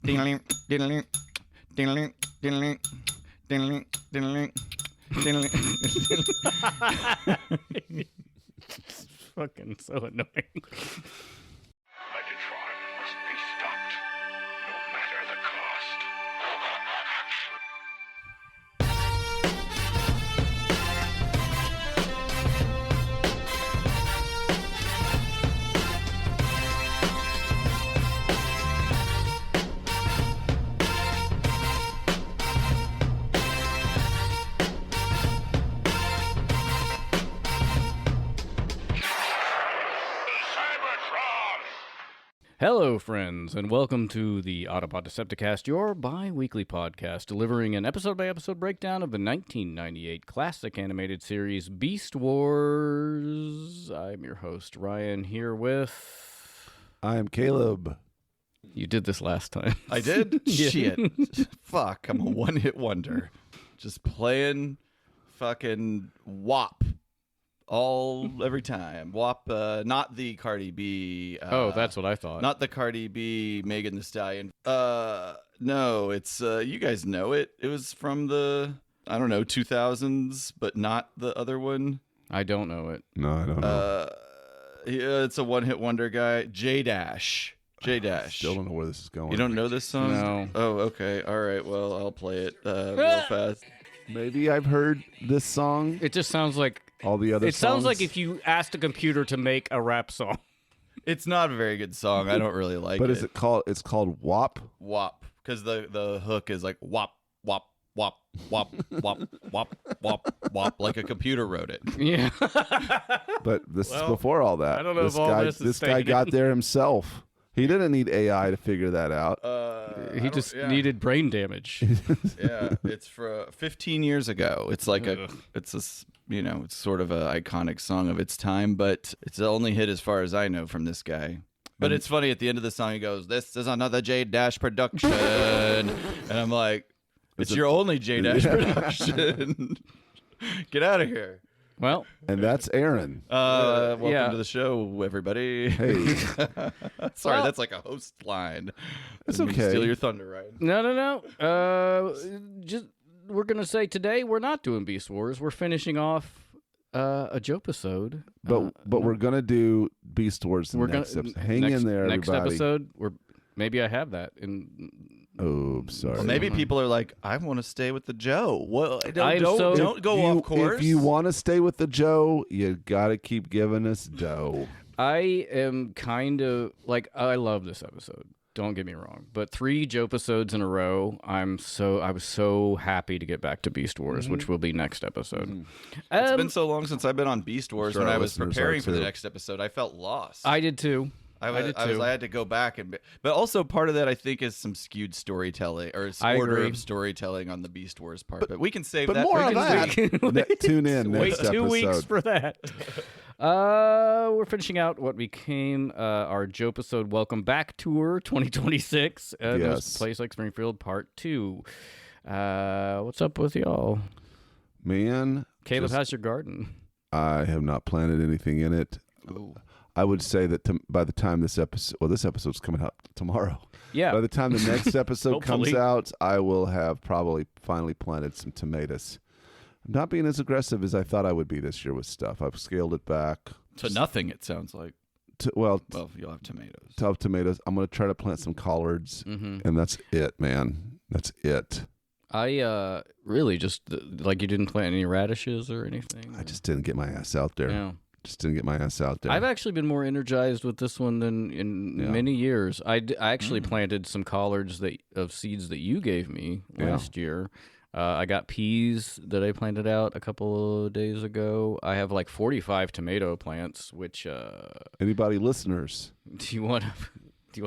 Ding-a-ling, ding-a-ling, ding-a-ling, ding-a-ling, ding-a-ling, ding-a-ling, ding-a-ling. It's fucking so annoying. Megatron must be stopped, no matter the cost. Hello, friends, and welcome to the Autobot Decepticast, your bi-weekly podcast delivering an episode-by-episode breakdown of the 1998 classic animated series Beast Wars. I'm your host, Ryan, here with... I'm Caleb. You did this last time. I did? Yeah. Shit. Fuck, I'm a one-hit wonder. Just playing fucking WAP every time. WAP, not the Cardi B. Oh, that's what I thought. Not the Cardi B, Megan Thee Stallion. No, it's, you guys know it. It was from the, 2000s, but not the other one. I don't know it. No, I don't know. Yeah, it's a one-hit wonder guy. J-Dash. J-Dash. Still don't know where this is going. You don't know this song? No. Oh, okay. All right. Well, I'll play it real fast. Maybe I've heard this song. It just sounds like... All the other It sounds like if you asked a computer to make a rap song. It's not a very good song. I don't really like But it. is it called? It's called WAP. WAP? Because the hook is like WAP, WAP, WAP, WAP, WAP, WAP, WAP, WAP, like a computer wrote it. Yeah. But this Well, is before all that. I don't know this if all guy, this is this guy fake. got there himself. He didn't need AI to figure that out. He just needed brain damage. Yeah, it's for 15 years ago. It's like it's sort of a iconic song of its time, but it's the only hit as far as I know from this guy. But it's funny, at the end of the song, he goes, "This is another J-Dash production." And I'm like, it's your only J-Dash production. Get out of here. Well, And that's Aaron. Welcome yeah. to the show, everybody. Hey. Sorry, Well- that's like a host line. It's Didn't mean to okay. Steal your thunder, Ryan. no. Just we're gonna say today we're not doing Beast Wars. We're finishing off a Joepisode. But we're gonna do Beast Wars in the next episode. Hang in there, next everybody. episode. Maybe I have that. Oh, sorry. Well, maybe people are like, I want to stay with the Joe. Well, I'm so- don't go off course. If you want to stay with the Joe, you gotta keep giving us dough. I am kind of like I love this episode. Don't get me wrong, but 3 Joepisodes in a row. I was so happy to get back to Beast Wars, which will be next episode. It's been so long since I've been on Beast Wars. Sure, when our I was listeners preparing are for the too. next episode, I felt lost. I did too. I too. had to go back but also part of that I think is some skewed storytelling or I order agree. of storytelling on the Beast Wars part. But we can save But that. more for of that. Tune in Wait next 2 episode. weeks for that. We're finishing out what became our Joepisode Welcome Back Tour 2026. Yes. This Place Like Springfield Part 2. What's up with y'all? Man, Caleb, how's your garden? I have not planted anything in it. I would say that by the time this episode's coming out tomorrow. Yeah. By the time the next episode comes Hopefully. out, I will have probably finally planted some tomatoes. I'm not being as aggressive as I thought I would be this year with stuff. I've scaled it back. to nothing. It sounds like. Well, You'll have tomatoes. to have tomatoes. I'm going to try to plant some collards, and that's it, man. That's it. I really just like you didn't plant any radishes or anything. I just didn't get my ass out there. Yeah. Just didn't get my ass out there. I've actually been more energized with this one than in many years. I actually planted some collards of seeds that you gave me last year. I got peas that I planted out a couple of days ago. I have like 45 tomato plants, which Anybody listeners, do you want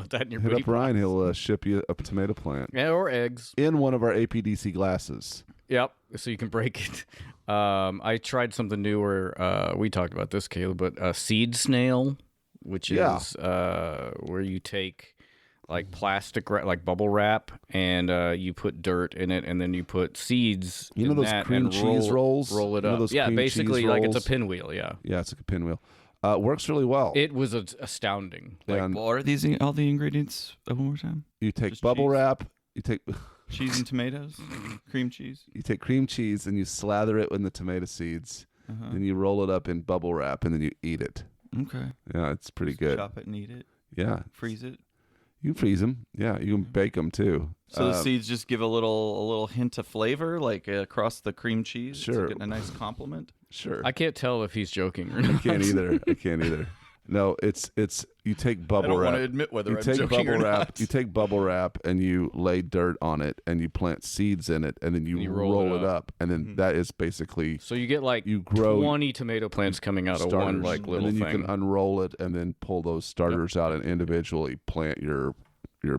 that in your hit booty up Ryan. He'll ship you a tomato plant Yeah, or eggs. in one of our APDC glasses. Yep, so you can break it. I tried something new where we talked about this, Caleb, but seed snail, which is where you take like plastic, like bubble wrap, and you put dirt in it, and then you put seeds. You know in those that cream and cheese rolls? Roll it You know up. those Yeah, cream basically cheese like it's a rolls? pinwheel. Yeah. Yeah, it's like a pinwheel. Works really well. It was astounding. And What are these all the ingredients? One more time. you take Just bubble cheese? wrap. You take Cheese and tomatoes, cream cheese. you take cream cheese and you slather it in the tomato seeds. Uh-huh. Then you roll it up in bubble wrap and then you eat it. Okay. Yeah, it's pretty Just good. Chop it and eat it. Yeah, Freeze it. you can freeze them. Yeah, you can bake them too. So the seeds just give a little hint of flavor, like across the cream cheese. Sure. It's a nice compliment. Sure. I can't tell if he's joking or not. I can't either. No, it's you take I bubble don't wrap. want to admit whether You I'm take joking bubble or wrap. not. You take bubble wrap and you lay dirt on it and you plant seeds in it and then you, You roll, roll it it up and then that is basically So you get like you grow 20 tomato plants coming out of one starters, like little and then thing. you can unroll it and then pull those starters out and individually plant your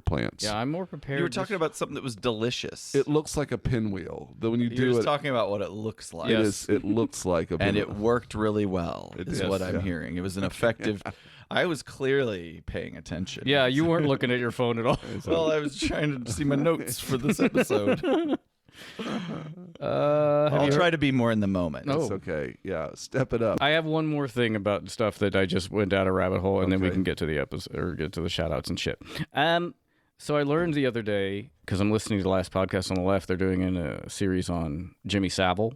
plants. Yeah, I'm more prepared. You were talking about something that was delicious. It looks like a pinwheel. Though when you You're do just it, talking about what it looks like. it looks like a And pinwheel. it worked really well, is did, what I'm yeah. hearing. It was an effective... I was clearly paying attention. Yeah, you weren't looking at your phone at all. Well, I was trying to see my notes for this episode. I'll try to be more in the moment. No. It's okay. Yeah, step it up. I have one more thing about stuff that I just went down a rabbit hole, and then we Okay. can get to the episode or get to the shout outs and shit. So I learned the other day, because I'm listening to the last podcast on the left, they're doing a series on Jimmy Savile.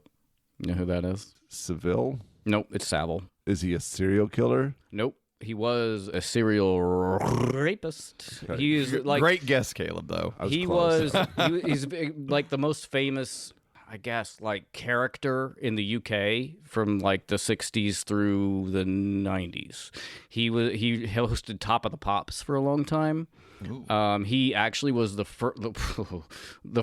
You know who that is? Seville, Nope, it's Savile. is he a serial killer? Nope. He was a serial rapist. Okay. He is like Great guess, Caleb, though. I was he close. he's like the most famous, I guess, like character in the UK from like the 60s through the 90s. He hosted Top of the Pops for a long time. He actually was the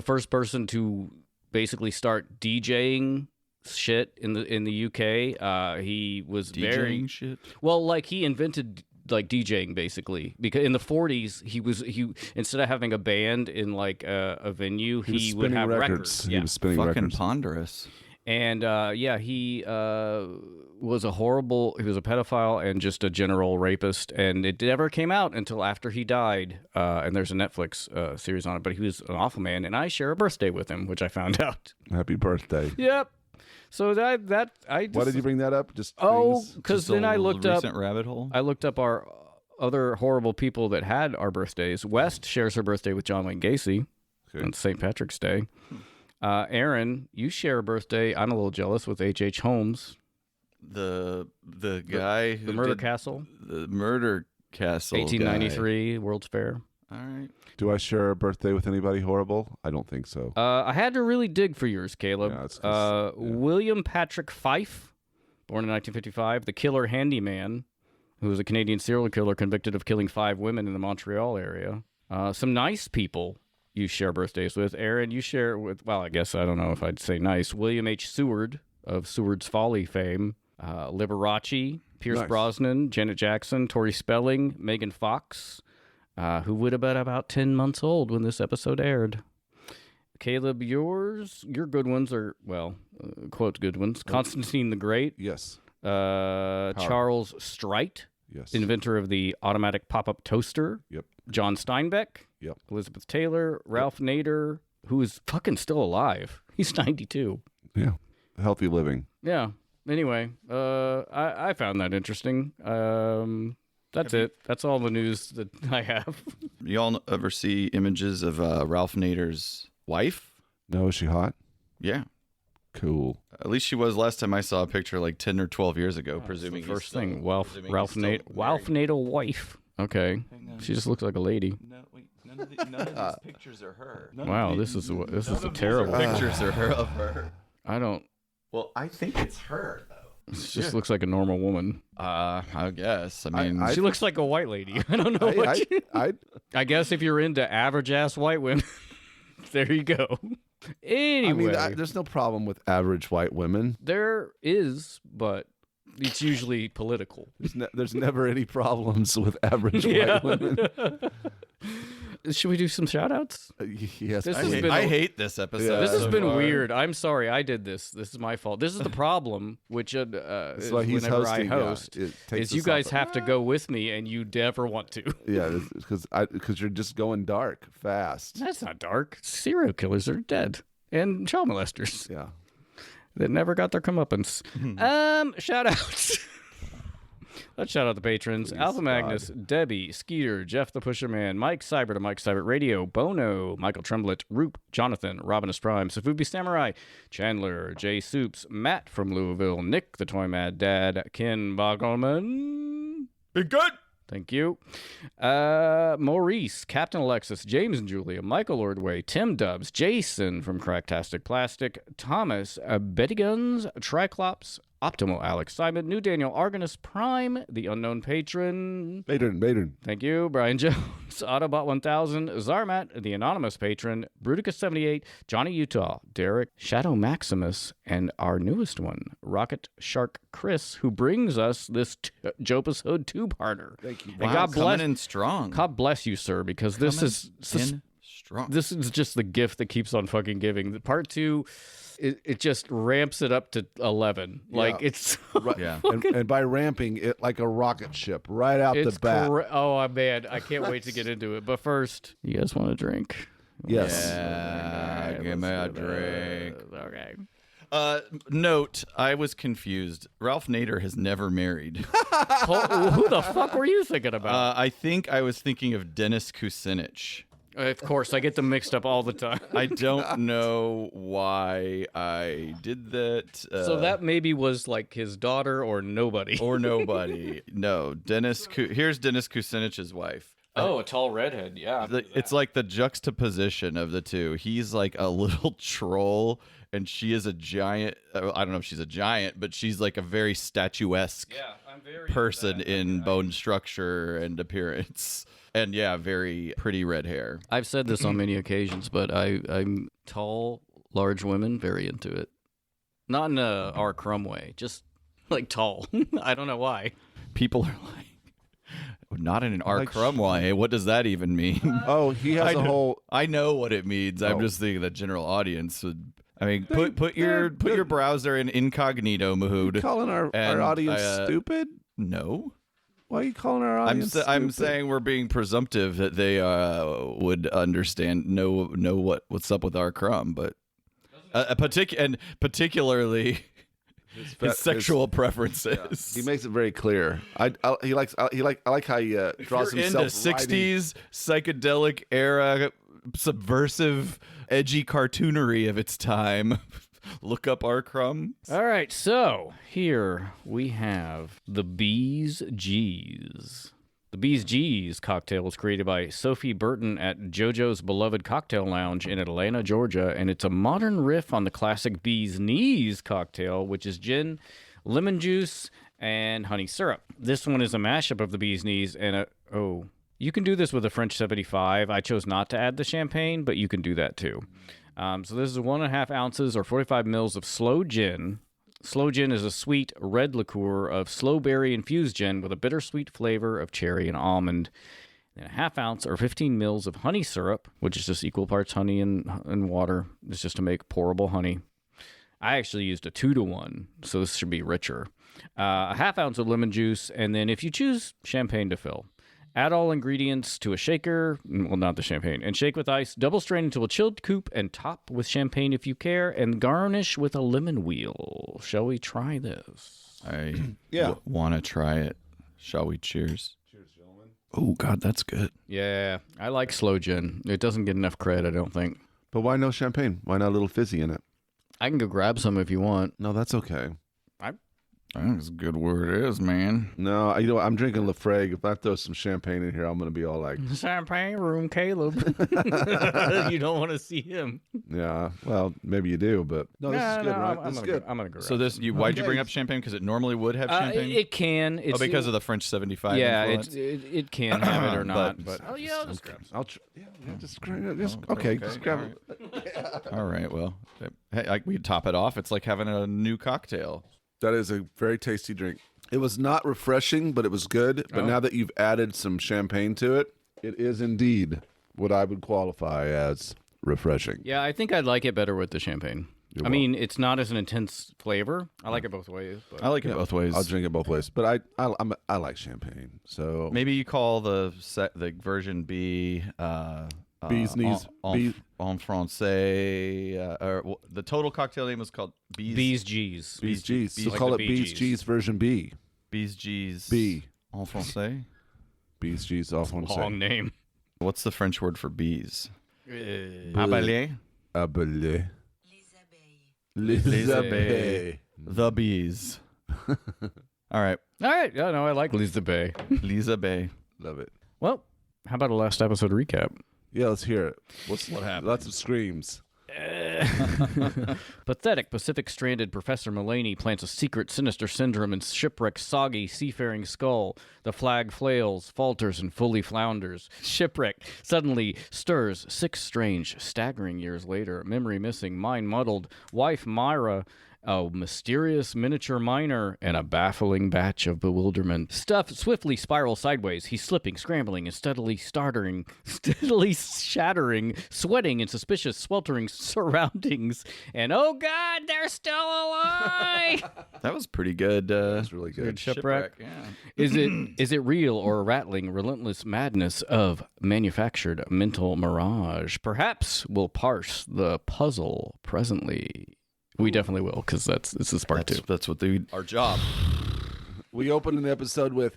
first person to basically start DJing shit in the UK. He was very DJing shit. well, like he invented like DJing basically, because in the 40s he instead of having a band in like a venue, He was he would spinning have records. Yeah. He was spinning Fucking records. ponderous. And he was a pedophile and just a general rapist, and it never came out until after he died. And there's a Netflix series on it, but he was an awful man, and I share a birthday with him, which I found out. Happy birthday. Yep. So I just, Why did you bring that up? Just Oh, things? because Just a then I little looked up. recent rabbit hole. I looked up our other horrible people that had our birthdays. West shares her birthday with John Wayne Gacy Okay. on St. Patrick's Day. Aaron, you share a birthday. I'm a little jealous with H.H. Holmes, The guy who the Murder did Castle, the Murder Castle, 1893 World's Fair. Guy. All right. Do I share a birthday with anybody horrible? I don't think so. I had to really dig for yours, Caleb. Yeah, it's 'cause- yeah. William Patrick Fife, born in 1955, the killer handyman, who was a Canadian serial killer convicted of killing 5 women in the Montreal area. Some nice people you share birthdays with. Aaron, you share with, well, I guess I don't know if I'd say nice. William H. Seward of Seward's Folly fame. Liberace, Pierce Nice. Brosnan, Janet Jackson, Tori Spelling, Megan Fox, who would have been about 10 months old when this episode aired. Caleb, your good ones are, well, quote good ones. Constantine the Great, Yes. Charles Strite, Yes. inventor of the automatic pop-up toaster. Yep. John Steinbeck, Yep. Elizabeth Taylor, Ralph Nader, who is fucking still alive. He's 92. Yeah. Healthy living. Yeah. Anyway, I found that interesting. That's it. That's all the news that I have. Y'all ever see images of Ralph Nader's wife? No, is she hot? Yeah. Cool. At least she was last time I saw a picture like 10 or 12 years ago, That's presuming the he's first still- thing. presuming he's Ralph still Nader wife. Okay. Hang on. She just looks like a lady. No, wait, none of these pictures are her. Wow, this is a terrible. Pictures are her of her. I don't. Well, I think it's her though. She just looks like a normal woman. I guess. I mean, I- She looks like a white lady. I don't know what. I guess if you're into average ass white women, there you go. Anyway, I mean, there's no problem with average white women. there is, but it's usually political. There's never any problems with average Yeah. white women. Should we do some shout outs? Yes. This I has hate, been- I hate this episode. Yeah. This has so been far. weird. I'm sorry. I did this. This is my fault. This is the problem, which That's is why he's whenever hosting. I host, yeah, it takes is you us guys off- have to go with me, and you never want to. Yeah, because you're just going dark fast. That's not dark. Serial killers are dead, and child molesters Yeah. that never got their comeuppance. Shout outs. Let's shout out the patrons. Please, Alpha God. Magnus, Debbie, Skeeter, Jeff the Pusher Man, Mike Cybert of Mike Cybert Radio, Bono, Michael Tremblett, Roop, Jonathan, Robinus Prime, Safubi Samurai, Chandler, Jay Soups, Matt from Louisville, Nick the Toy Mad Dad, Ken Bogelman. Be good. Thank you. Maurice, Captain Alexis, James and Julia, Michael Ordway, Tim Dubs, Jason from Cracktastic Plastic, Thomas, Betty Guns, Triclops, Optimal Alex Simon, New Daniel Argonus Prime, the unknown patron. Baden. Thank you. Brian Jones, Autobot 1000, Zarmat, the anonymous patron, Bruticus78, Johnny Utah, Derek, Shadow Maximus, and our newest one, Rocket Shark Chris, who brings us this Joepisode 2-parter. Thank you. And Wow, God bless, coming in strong. God bless you, sir, because this is strong. this is just the gift that keeps on fucking giving. The part 2, it just ramps it up to 11. Like it's Right. Yeah. And by ramping it like a rocket ship right out it's the bat. oh man, I can't wait to get into it. But first, you guys want a drink? Yes. Yeah, give me a drink. Okay. Note, I was confused. Ralph Nader has never married. Who the fuck were you thinking about? I think I was thinking of Dennis Kucinich. Of course, I get them mixed up all the time. I don't know why I did that. So that maybe was like his daughter or nobody. Or nobody. No, here's Dennis Kucinich's wife. Oh, a tall redhead. Yeah. It's like the juxtaposition of the two. He's like a little troll, and she is a giant. I don't know if she's a giant, but she's like a very statuesque I'm very person in bone structure and appearance. And yeah, very pretty red hair. I've said this on many occasions, but I'm tall, large women, very into it. Not in a R. Crumb way, just like tall. I don't know why. People are like, not in an R. Crumb way. What does that even mean? Oh, he has a whole. I know what it means. I'm just thinking the general audience would. I mean, put your browser in incognito mode. Calling our audience stupid? No. Why are you calling our audience I'm stupid? saying we're being presumptive that they would understand, know what's up with our crumb, but particularly his sexual preferences. He makes it very clear. I like how he draws If you're himself into 60s psychedelic era subversive edgy cartoonery of its time. Look up our crumbs. All right, so here we have the Bees G's. The Bees G's cocktail was created by Sophie Burton at JoJo's Beloved Cocktail Lounge in Atlanta, Georgia, and it's a modern riff on the classic Bees Knees cocktail, which is gin, lemon juice, and honey syrup. This one is a mashup of the Bees Knees and you can do this with a French 75. I chose not to add the champagne, but you can do that too. So this is 1.5 ounces or 45 mils of sloe gin. Sloe gin is a sweet red liqueur of sloe berry infused gin with a bittersweet flavor of cherry and almond. Then 1/2 ounce or 15 mils of honey syrup, which is just equal parts honey and water. It's just to make pourable honey. I actually used a 2-to-1, so this should be richer. 1/2 ounce of lemon juice, and then if you choose champagne to fill. Add all ingredients to a shaker, well, not the champagne, and shake with ice. Double strain into a chilled coupe and top with champagne if you care, and garnish with a lemon wheel. Shall we try this? I want to try it. Shall we? Cheers. Cheers, gentlemen. Oh, God, that's good. Yeah, I like slow gin. It doesn't get enough credit, I don't think. But why no champagne? Why not a little fizzy in it? I can go grab some if you want. No, that's okay. That's a good word it is, man. No, I'm drinking Lafrague. If I throw some champagne in here, I'm going to be all like... Champagne room, Caleb. You don't want to see him. Yeah, well, maybe you do, but... No, this is good, right? This is good. I'm going to go So why'd you bring up champagne? Because it normally would have champagne? It can. It's, because of the French 75 yeah, influence? it can have it or not. But I'll just grab some. Just grab it. All right, well, hey, we top it off. It's like having a new cocktail. That is a very tasty drink. It was not refreshing, but it was good. But now that you've added some champagne to it, it is indeed what I would qualify as refreshing. Yeah, I think I'd like it better with the champagne. I mean, it's not as an intense flavor. I like it both ways. But. I like it both ways. I'll drink it both ways, but I like champagne. So maybe you call the version B Bees Knees en français. Or the total cocktail name was called Bees G's. Bees G's. So like call the it Bee Bees Gees. G's version B. B's G's. B. En français. B's G's off on Long name. What's the French word for bees? Abeilles. Abeilles. Les Les abeilles. abeilles. The bees. All right. All right. Yeah, no, I like Lisa Bay. Les abeilles. Love it. Well, how about a last episode recap? Yeah, let's hear it. What happened? Lots of screams. Pathetic Pacific stranded Professor Mulaney plants a secret sinister syndrome in Shipwreck's soggy seafaring skull. The flag flails, falters, and fully flounders. Shipwreck suddenly stirs 6 strange, staggering years later. Memory missing, mind muddled. Wife Myra, a mysterious miniature miner, and a baffling batch of bewilderment. Stuff swiftly spirals sideways. He's slipping, scrambling, and steadily shattering, sweating in suspicious, sweltering surroundings. And oh God, they're still alive! That was pretty good. That's really good. Shipwreck. Yeah. Is it real or a rattling, relentless madness of manufactured mental mirage? Perhaps we'll parse the puzzle presently. We definitely will, because this is part 2. That's what our job. We open an episode with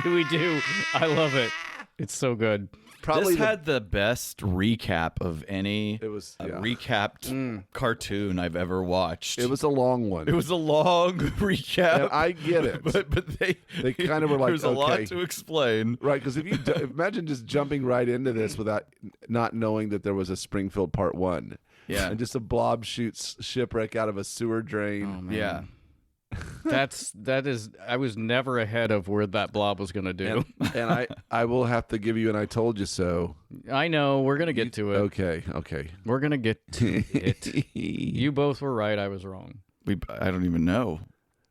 We do. I love it. It's so good. probably This had the best recap of any it was recapped cartoon I've ever watched. it was a long one. It was a long recap. And I get it. but they kind of were like, there's a lot okay. to explain. Right, because if you imagine just jumping right into this without not knowing that there was a Springfield Part 1. Yeah. And just a blob shoots Shipwreck out of a sewer drain. Yeah. That is. I was never ahead of where that blob was going to do. And I will have to give you an I told you so. I know. We're going to get to it. Okay. We're going to get to it. You both were right. I was wrong. I don't even know.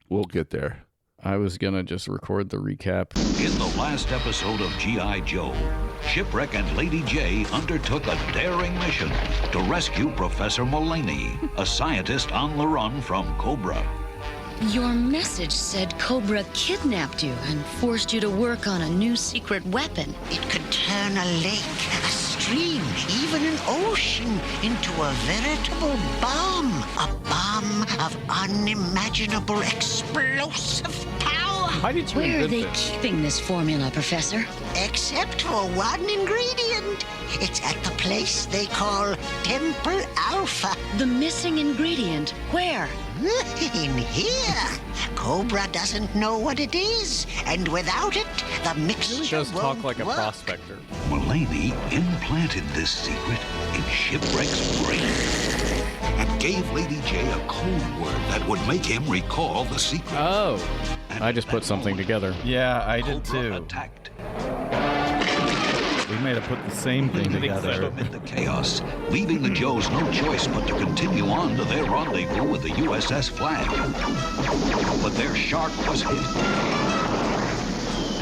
We'll get there. I was going to just record the recap. In the last episode of G.I. Joe, Shipwreck and Lady J undertook a daring mission to rescue Professor Mulaney, a scientist on the run from C.O.B.R.A. Your message said C.O.B.R.A kidnapped you and forced you to work on a new secret weapon. It could turn a lake, a stream, even an ocean into a veritable bomb. A bomb of unimaginable explosive power. How did you Where are invent they this? keeping this formula, Professor? Except for one ingredient. It's at the place they call Temple Alpha. The missing ingredient. Where? In here. C.O.B.R.A doesn't know what it is, and without it, the mixture He does talk won't like a work. prospector. Mulaney implanted this secret in Shipwreck's brain and gave Lady J a code word that would make him recall the secret. Oh, And I just at put that something moment, together. Yeah, I did C.O.B.R.A too. attacked. We may have put the same thing together. Amid the chaos, leaving the Joes no choice but to continue on to their rendezvous with the USS Flag. But their shark was hit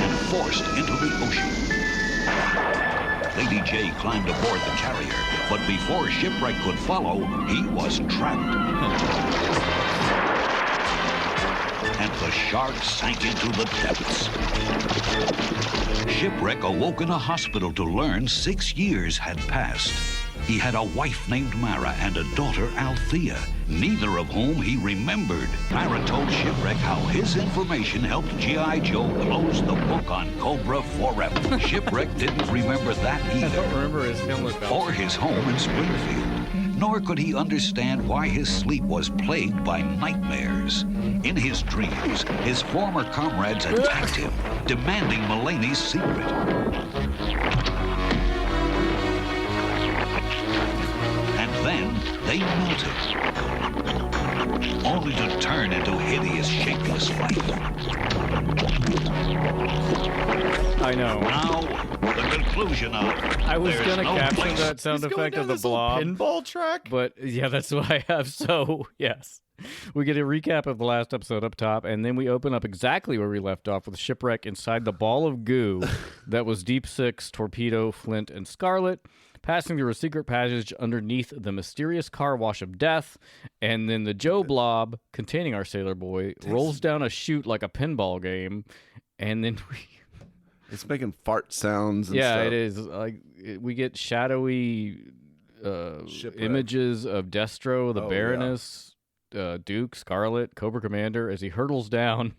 and forced into the ocean. Lady J climbed aboard the carrier, but before Shipwreck could follow, he was trapped. And the shark sank into the depths. Shipwreck awoke in a hospital to learn 6 years had passed. He had a wife named Mara and a daughter, Althea, neither of whom he remembered. Mara told Shipwreck how his information helped G.I. Joe close the book on C.O.B.R.A forever. Shipwreck didn't remember that I don't either, remember his helmet belt. or his home in Springfield. Nor could he understand why his sleep was plagued by nightmares. In his dreams, his former comrades attacked him, demanding Mulaney's secret. And then they melted, only to turn into hideous, shapeless life. I know. Now, the conclusion of I was There's going to no capture place. that sound He's going effect down of the this little blob. pinball track. But yeah, that's what I have. So, yes. We get a recap of the last episode up top, and then we open up exactly where we left off with Shipwreck inside the ball of goo that was Deep Six, Torpedo, Flint, and Scarlet, passing through a secret passage underneath the mysterious car wash of death, and then the Joe-Blob, containing our sailor boy, rolls down a chute like a pinball game, and then we... It's making fart sounds and Yeah, stuff. it is. We get shadowy Shipwreck. images of Destro, the Oh, Baroness, Duke, Scarlet, Cobra Commander as he hurtles down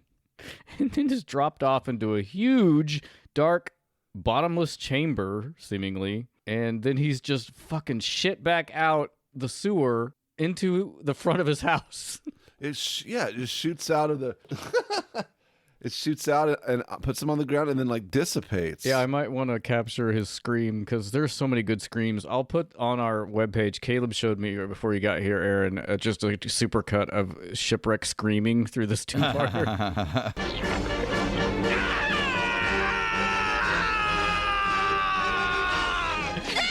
and then just dropped off into a huge, dark, bottomless chamber, seemingly. And then he's just fucking shit back out the sewer into the front of his house. It just shoots out of the. It shoots out and puts him on the ground and then like dissipates. Yeah, I might want to capture his scream because there's so many good screams. I'll put on our webpage. Caleb showed me before you got here, Aaron, just a super cut of Shipwreck screaming through this two-parter.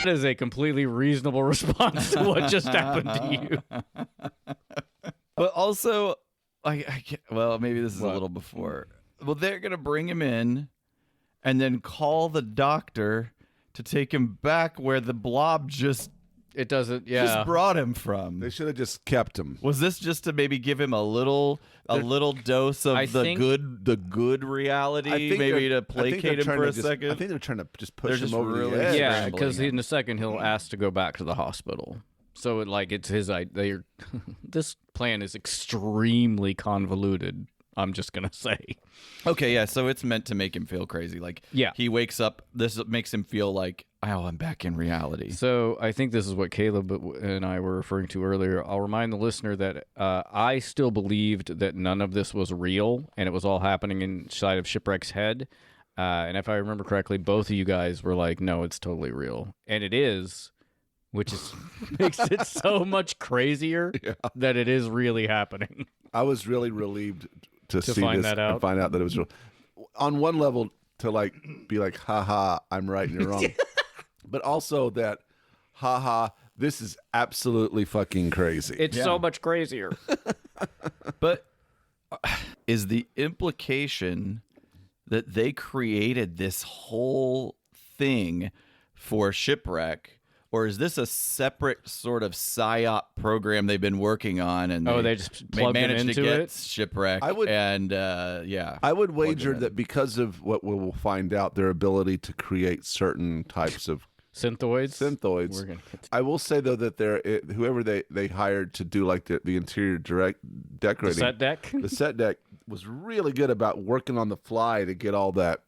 That is a completely reasonable response to what just happened to you. But also, well, maybe this is a little before. Well, they're going to bring him in and then call the doctor to take him back where the blob just brought him from. They should have just kept him. Was this just to maybe give him a little dose of the good reality, maybe to placate him for a second? I think they're trying to just push him over the really edge. Yeah, because in a second he'll ask to go back to the hospital. So it's his idea. This plan is extremely convoluted. I'm just gonna say. Okay, yeah. So it's meant to make him feel crazy. Like, he wakes up. This makes him feel like, oh, I'm back in reality. So I think this is what Caleb and I were referring to earlier. I'll remind the listener that I still believed that none of this was real and it was all happening inside of Shipwreck's head. And if I remember correctly, both of you guys were like, "No, it's totally real," and it is. Which makes it so much crazier that it is really happening. I was really relieved to see find this that out. and find out that it was real. On one level, to be like, haha, I'm right and you're wrong. But also that, haha, this is absolutely fucking crazy. It's so much crazier. But is the implication that they created this whole thing for Shipwreck? Or is this a separate sort of PSYOP program they've been working on? And they just plugged managed into to get it? Shipwreck. I would plug wager it that because of what we will find out, their ability to create certain types of Synthoids. I will say though that whoever they hired to do like the interior decorating, the set deck was really good about working on the fly to get all that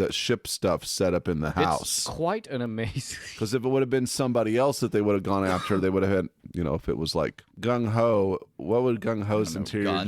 ship stuff set up in the house. It's quite an amazing. Because if it would have been somebody else that they would have gone after, they would have had, if it was like Gung Ho, what would Gung Ho's interior?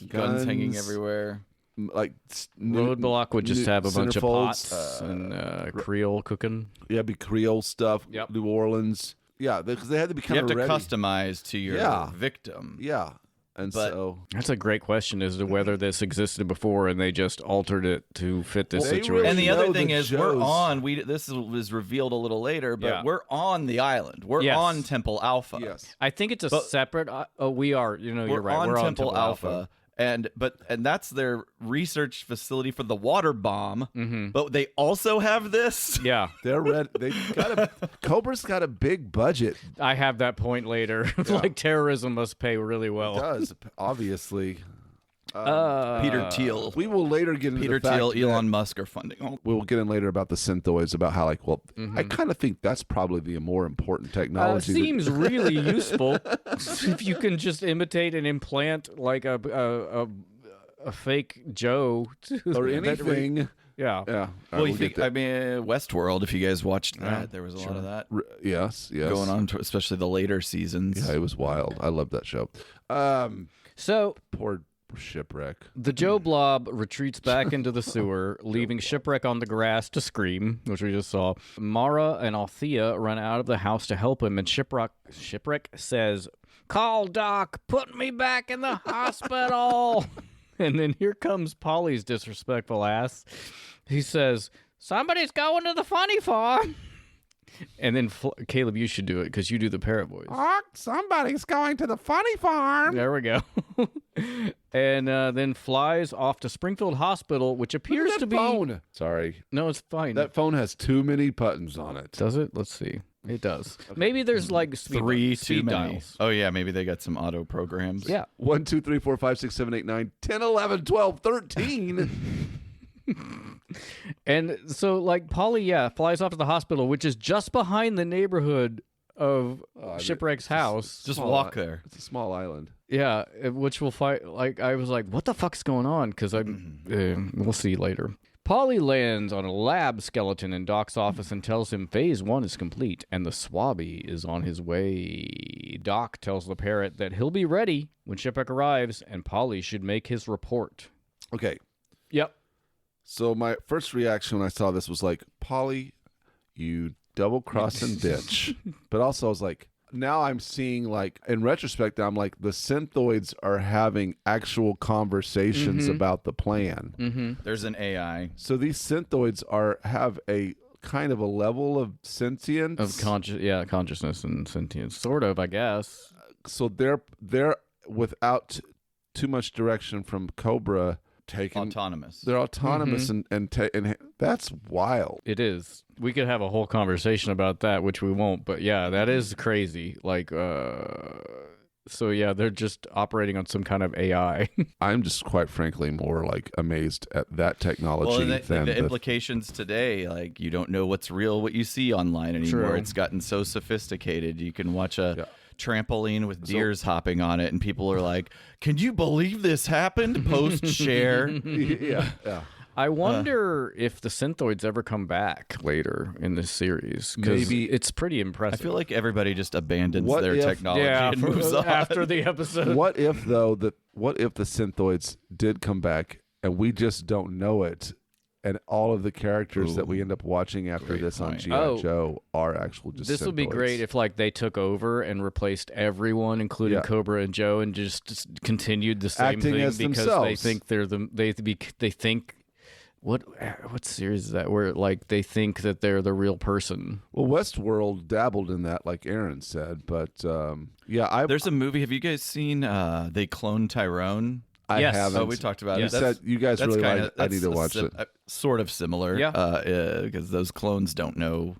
Guns hanging everywhere. Like Roadblock would just have a bunch of centerfolds, pots and Creole cooking. Yeah, be Creole stuff. Yep. New Orleans. Yeah, because they had to be kind of ready. You have to customize to your victim. Yeah. And so that's a great question as to whether this existed before and they just altered it to fit this situation. Really and the other thing the is, we're on. This was revealed a little later, but we're on the island. We're on Temple Alpha. Yes, I think it's a separate. We are. You're right. We're on Temple Alpha. And that's their research facility for the water bomb. Mm-hmm. But they also have this. Yeah, they're red. C.O.B.R.A's got a big budget. I have that point later. Like terrorism must pay really well. It does, obviously. Peter Thiel. We will later get into Peter the fact Thiel, Elon Musk are funding. We will get in later about the synthoids, about how I kind of think that's probably the more important technology. Seems really useful if you can just imitate and implant like a fake Joe or anything. Yeah. Well, Westworld, if you guys watched that, there was a lot of that. Yes. Going on, especially the later seasons. Yeah, it was wild. I love that show. So poor Shipwreck. The Joe-Blob retreats back into the sewer, leaving Shipwreck on the grass to scream, which we just saw. Mara and Althea run out of the house to help him, and Shipwreck says, "Call Doc, put me back in the hospital." And then here comes Polly's disrespectful ass. He says, "Somebody's going to the funny farm." And then, Caleb, you should do it because you do the parrot voice. Oh, somebody's going to the funny farm. There we go. And then flies off to Springfield Hospital, which appears to be... phone. Sorry. No, it's fine. That phone has too many buttons on it. Does it? Let's see. It does. Okay. Maybe there's like speed dials. Oh, yeah. Maybe they got some auto programs. Yeah. 1, 2, 3, 4, 5, 6, 7, 8, 9, 10, 11, 12, 13. And so, like, Polly, flies off to the hospital, which is just behind the neighborhood of Shipwreck's house. Just walk there. It's a small island. Yeah, which will fight. Like I was like, what the fuck's going on? Because we'll see later. Paulie lands on a lab skeleton in Doc's office and tells him Phase 1 is complete and the Swabby is on his way. Doc tells the parrot that he'll be ready when Shipwreck arrives and Paulie should make his report. Okay. Yep. So my first reaction when I saw this was like, Paulie, you double-crossing bitch. But also I was like, now I'm seeing, like, in retrospect, I'm like, the synthoids are having actual conversations about the plan. There's an AI. So these synthoids have a kind of a level of sentience. Of consciousness and sentience. Sort of, I guess. So they're without too much direction from C.O.B.R.A. Autonomous. They're autonomous and that's wild. It is. We could have a whole conversation about that, which we won't. But yeah, that is crazy. Like, so yeah, they're just operating on some kind of AI. I'm just quite frankly more like amazed at that technology than the implications today. Like, you don't know what's real, what you see online anymore. True. It's gotten so sophisticated. You can watch a trampoline with deers hopping on it, and people are like, "Can you believe this happened?" Post share. yeah. I wonder if the synthoids ever come back later in this series. Maybe it's pretty impressive. I feel like everybody just abandons their technology and moves on after the episode. What if the synthoids did come back and we just don't know it, and all of the characters that we end up watching after this on G.I. Joe are actual just This synthoids. would be great if like they took over and replaced everyone, including C.O.B.R.A. and Joe, and just continued the same acting thing as because themselves. they think they think. What series is that where like they think that they're the real person? Well, Westworld dabbled in that, like Aaron said, but there's a movie. Have you guys seen They Clone Tyrone? I haven't. Oh, we talked about it. Said you guys really like. I need to watch it. Sort of similar, because those clones don't know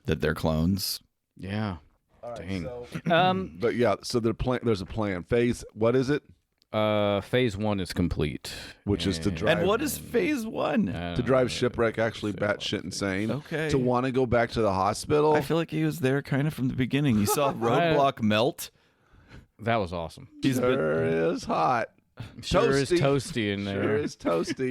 that they're clones. Yeah. Dang. But yeah, so there's a plan. Phase. What is it? Phase 1 is complete, which is to drive. And what is Phase 1? To drive Shipwreck actually batshit insane. Okay. To want to go back to the hospital. I feel like he was there kind of from the beginning. You saw Roadblock melt. That was awesome. Is hot. Sure is toasty in there. Sure is toasty.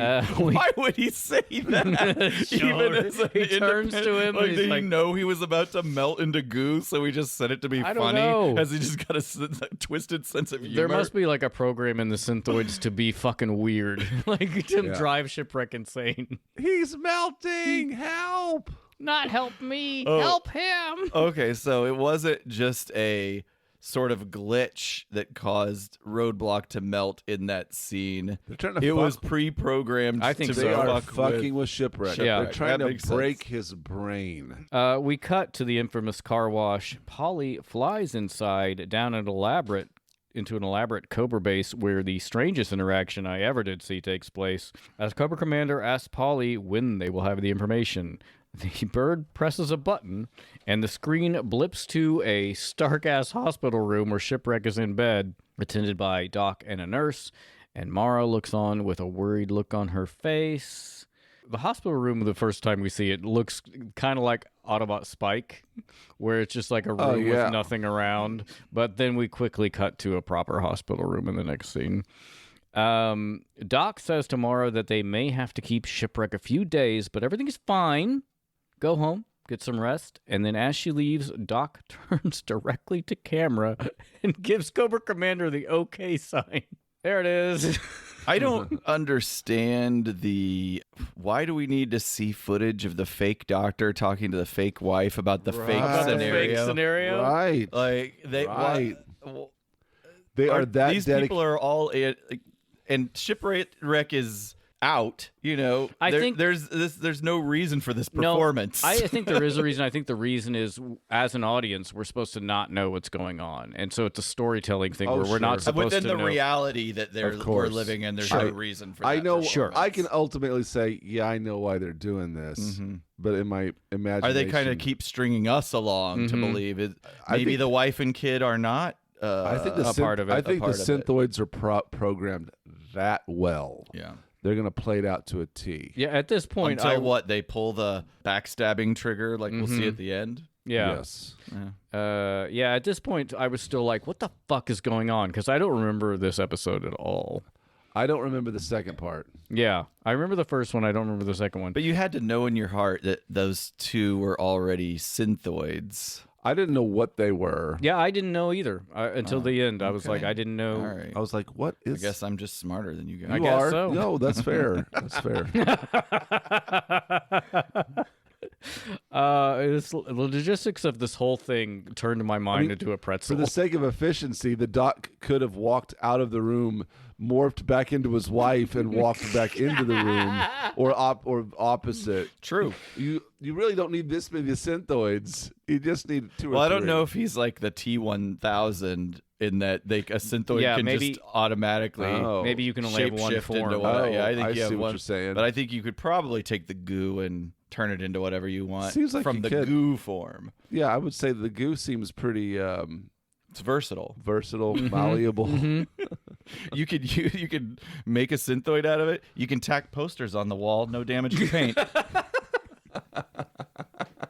Why would he say that? Even as he turns to him, like, and did he's he know he was about to melt into goo? So he just said it to be I don't funny. know. Has he just got a twisted sense of humor? There must be like a program in the synthoids to be fucking weird, like to drive Shipwreck insane. He's melting. Help! Not help me. Help him. Okay, so it wasn't just a sort of glitch that caused Roadblock to melt in that scene. It was pre-programmed. I think to they are fuck fucking with Shipwreck. Yeah, they're trying that to break his brain. We cut to the infamous car wash. Paulie flies inside down into an elaborate C.O.B.R.A. base where the strangest interaction I ever did see takes place. As C.O.B.R.A. commander asks Paulie when they will have the information. The bird presses a button, and the screen blips to a stark-ass hospital room where Shipwreck is in bed, attended by Doc and a nurse, and Mara looks on with a worried look on her face. The hospital room, the first time we see it, looks kind of like Autobot Spike, where it's just like a room with nothing around, but then we quickly cut to a proper hospital room in the next scene. Doc says to Mara that they may have to keep Shipwreck a few days, but everything is fine. Go home, get some rest, and then as she leaves, Doc turns directly to camera and gives C.O.B.R.A. Commander the OK sign. There it is. I don't understand why do we need to see footage of the fake doctor talking to the fake wife about the fake scenario? Right. Like they they are that these people are all and Shipwreck is out, I think there's no reason for this performance. No, I think there is a reason. I think the reason is, as an audience, we're supposed to not know what's going on, and so it's a storytelling thing where we're not supposed to know. Within the reality that we're living in, there's no reason for that. I know. I can ultimately say, I know why they're doing this, but in my imagination, are they kind of keep stringing us along to believe it? Maybe the wife and kid are not. I think a part of it. I think the synthoids are programmed that well. Yeah. They're going to play it out to a T. Yeah, at this point... Until they pull the backstabbing trigger like we'll see at the end? Yeah. Yes. Yeah, at this point, I was still like, what the fuck is going on? Because I don't remember this episode at all. I don't remember the second part. Yeah, I remember the first one. I don't remember the second one. But you had to know in your heart that those two were already synthoids. I didn't know what they were. Yeah, I didn't know either until the end. I was like, I didn't know. All right. I was like, what is... I guess I'm just smarter than you guys. I guess so. No, that's fair. That's fair. The logistics of this whole thing turned my mind into a pretzel. For the sake of efficiency, the Doc could have walked out of the room, morphed back into his wife, and walked back into the room, or opposite. True. You really don't need this many synthoids. You just need 2 or 3. Well, I don't know if he's like the T-1000 in that a synthoid can just automatically. Maybe you can only have one form. Yeah, I think you have see one. What you're saying. But I think you could probably take the goo and turn it into whatever you want. Seems like from the goo form. Yeah, I would say the goo seems pretty. It's versatile, malleable. You could make a synthoid out of it. You can tack posters on the wall, no damage to paint.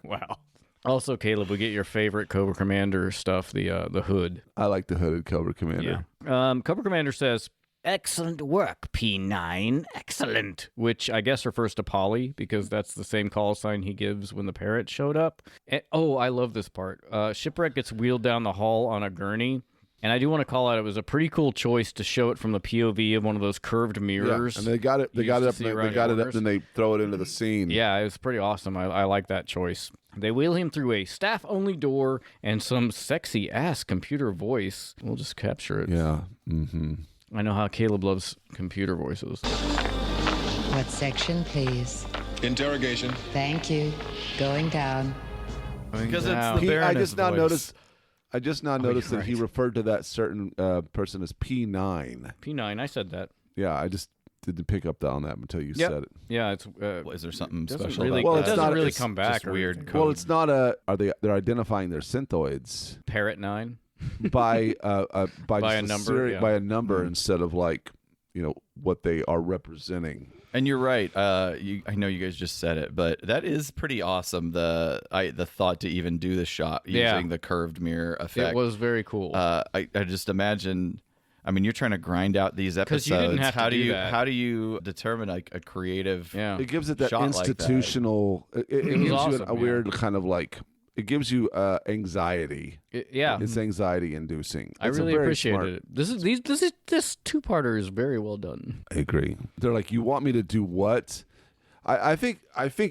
Wow. Also, Caleb, we get your favorite Cobra Commander stuff, the hood. I like the hooded Cobra Commander. Yeah. Cobra Commander says, "Excellent work, P9. Excellent." Which I guess refers to Polly, because that's the same call sign he gives when the Parrots showed up. And, I love this part. Shipwreck gets wheeled down the hall on a gurney. And I do want to call out, it was a pretty cool choice to show it from the POV of one of those curved mirrors. Yeah, and they got it up, and they throw it into the scene. Yeah, it was pretty awesome. I like that choice. They wheel him through a staff-only door and some sexy-ass computer voice. We'll just capture it. Yeah. Mm-hmm. I know how Caleb loves computer voices. What section, please? Interrogation. Thank you. Going down. Because it's the Baroness I just now noticed that he referred to that certain person as P9. P9, I said that. Yeah, I just didn't pick up on that until you said it. Yeah, it's. Is there something special? Really, about it doesn't really come back. Weird. Well, it's not a. They're identifying their synthoids. Parrot 9. by by a number, by a number instead of what they are representing. And you're right. I know you guys just said it, but that is pretty awesome. The thought to even do the shot using the curved mirror effect. It was very cool. I just imagine. I mean, you're trying to grind out these episodes. You didn't have how to do do you that. how do you determine a creative? Yeah. It gives it that shot institutional. Like that. It gives awesome, you a weird kind of it gives you anxiety. It's anxiety inducing. I really appreciated it. This two-parter is very well done. I agree. They're like, you want me to do what? I think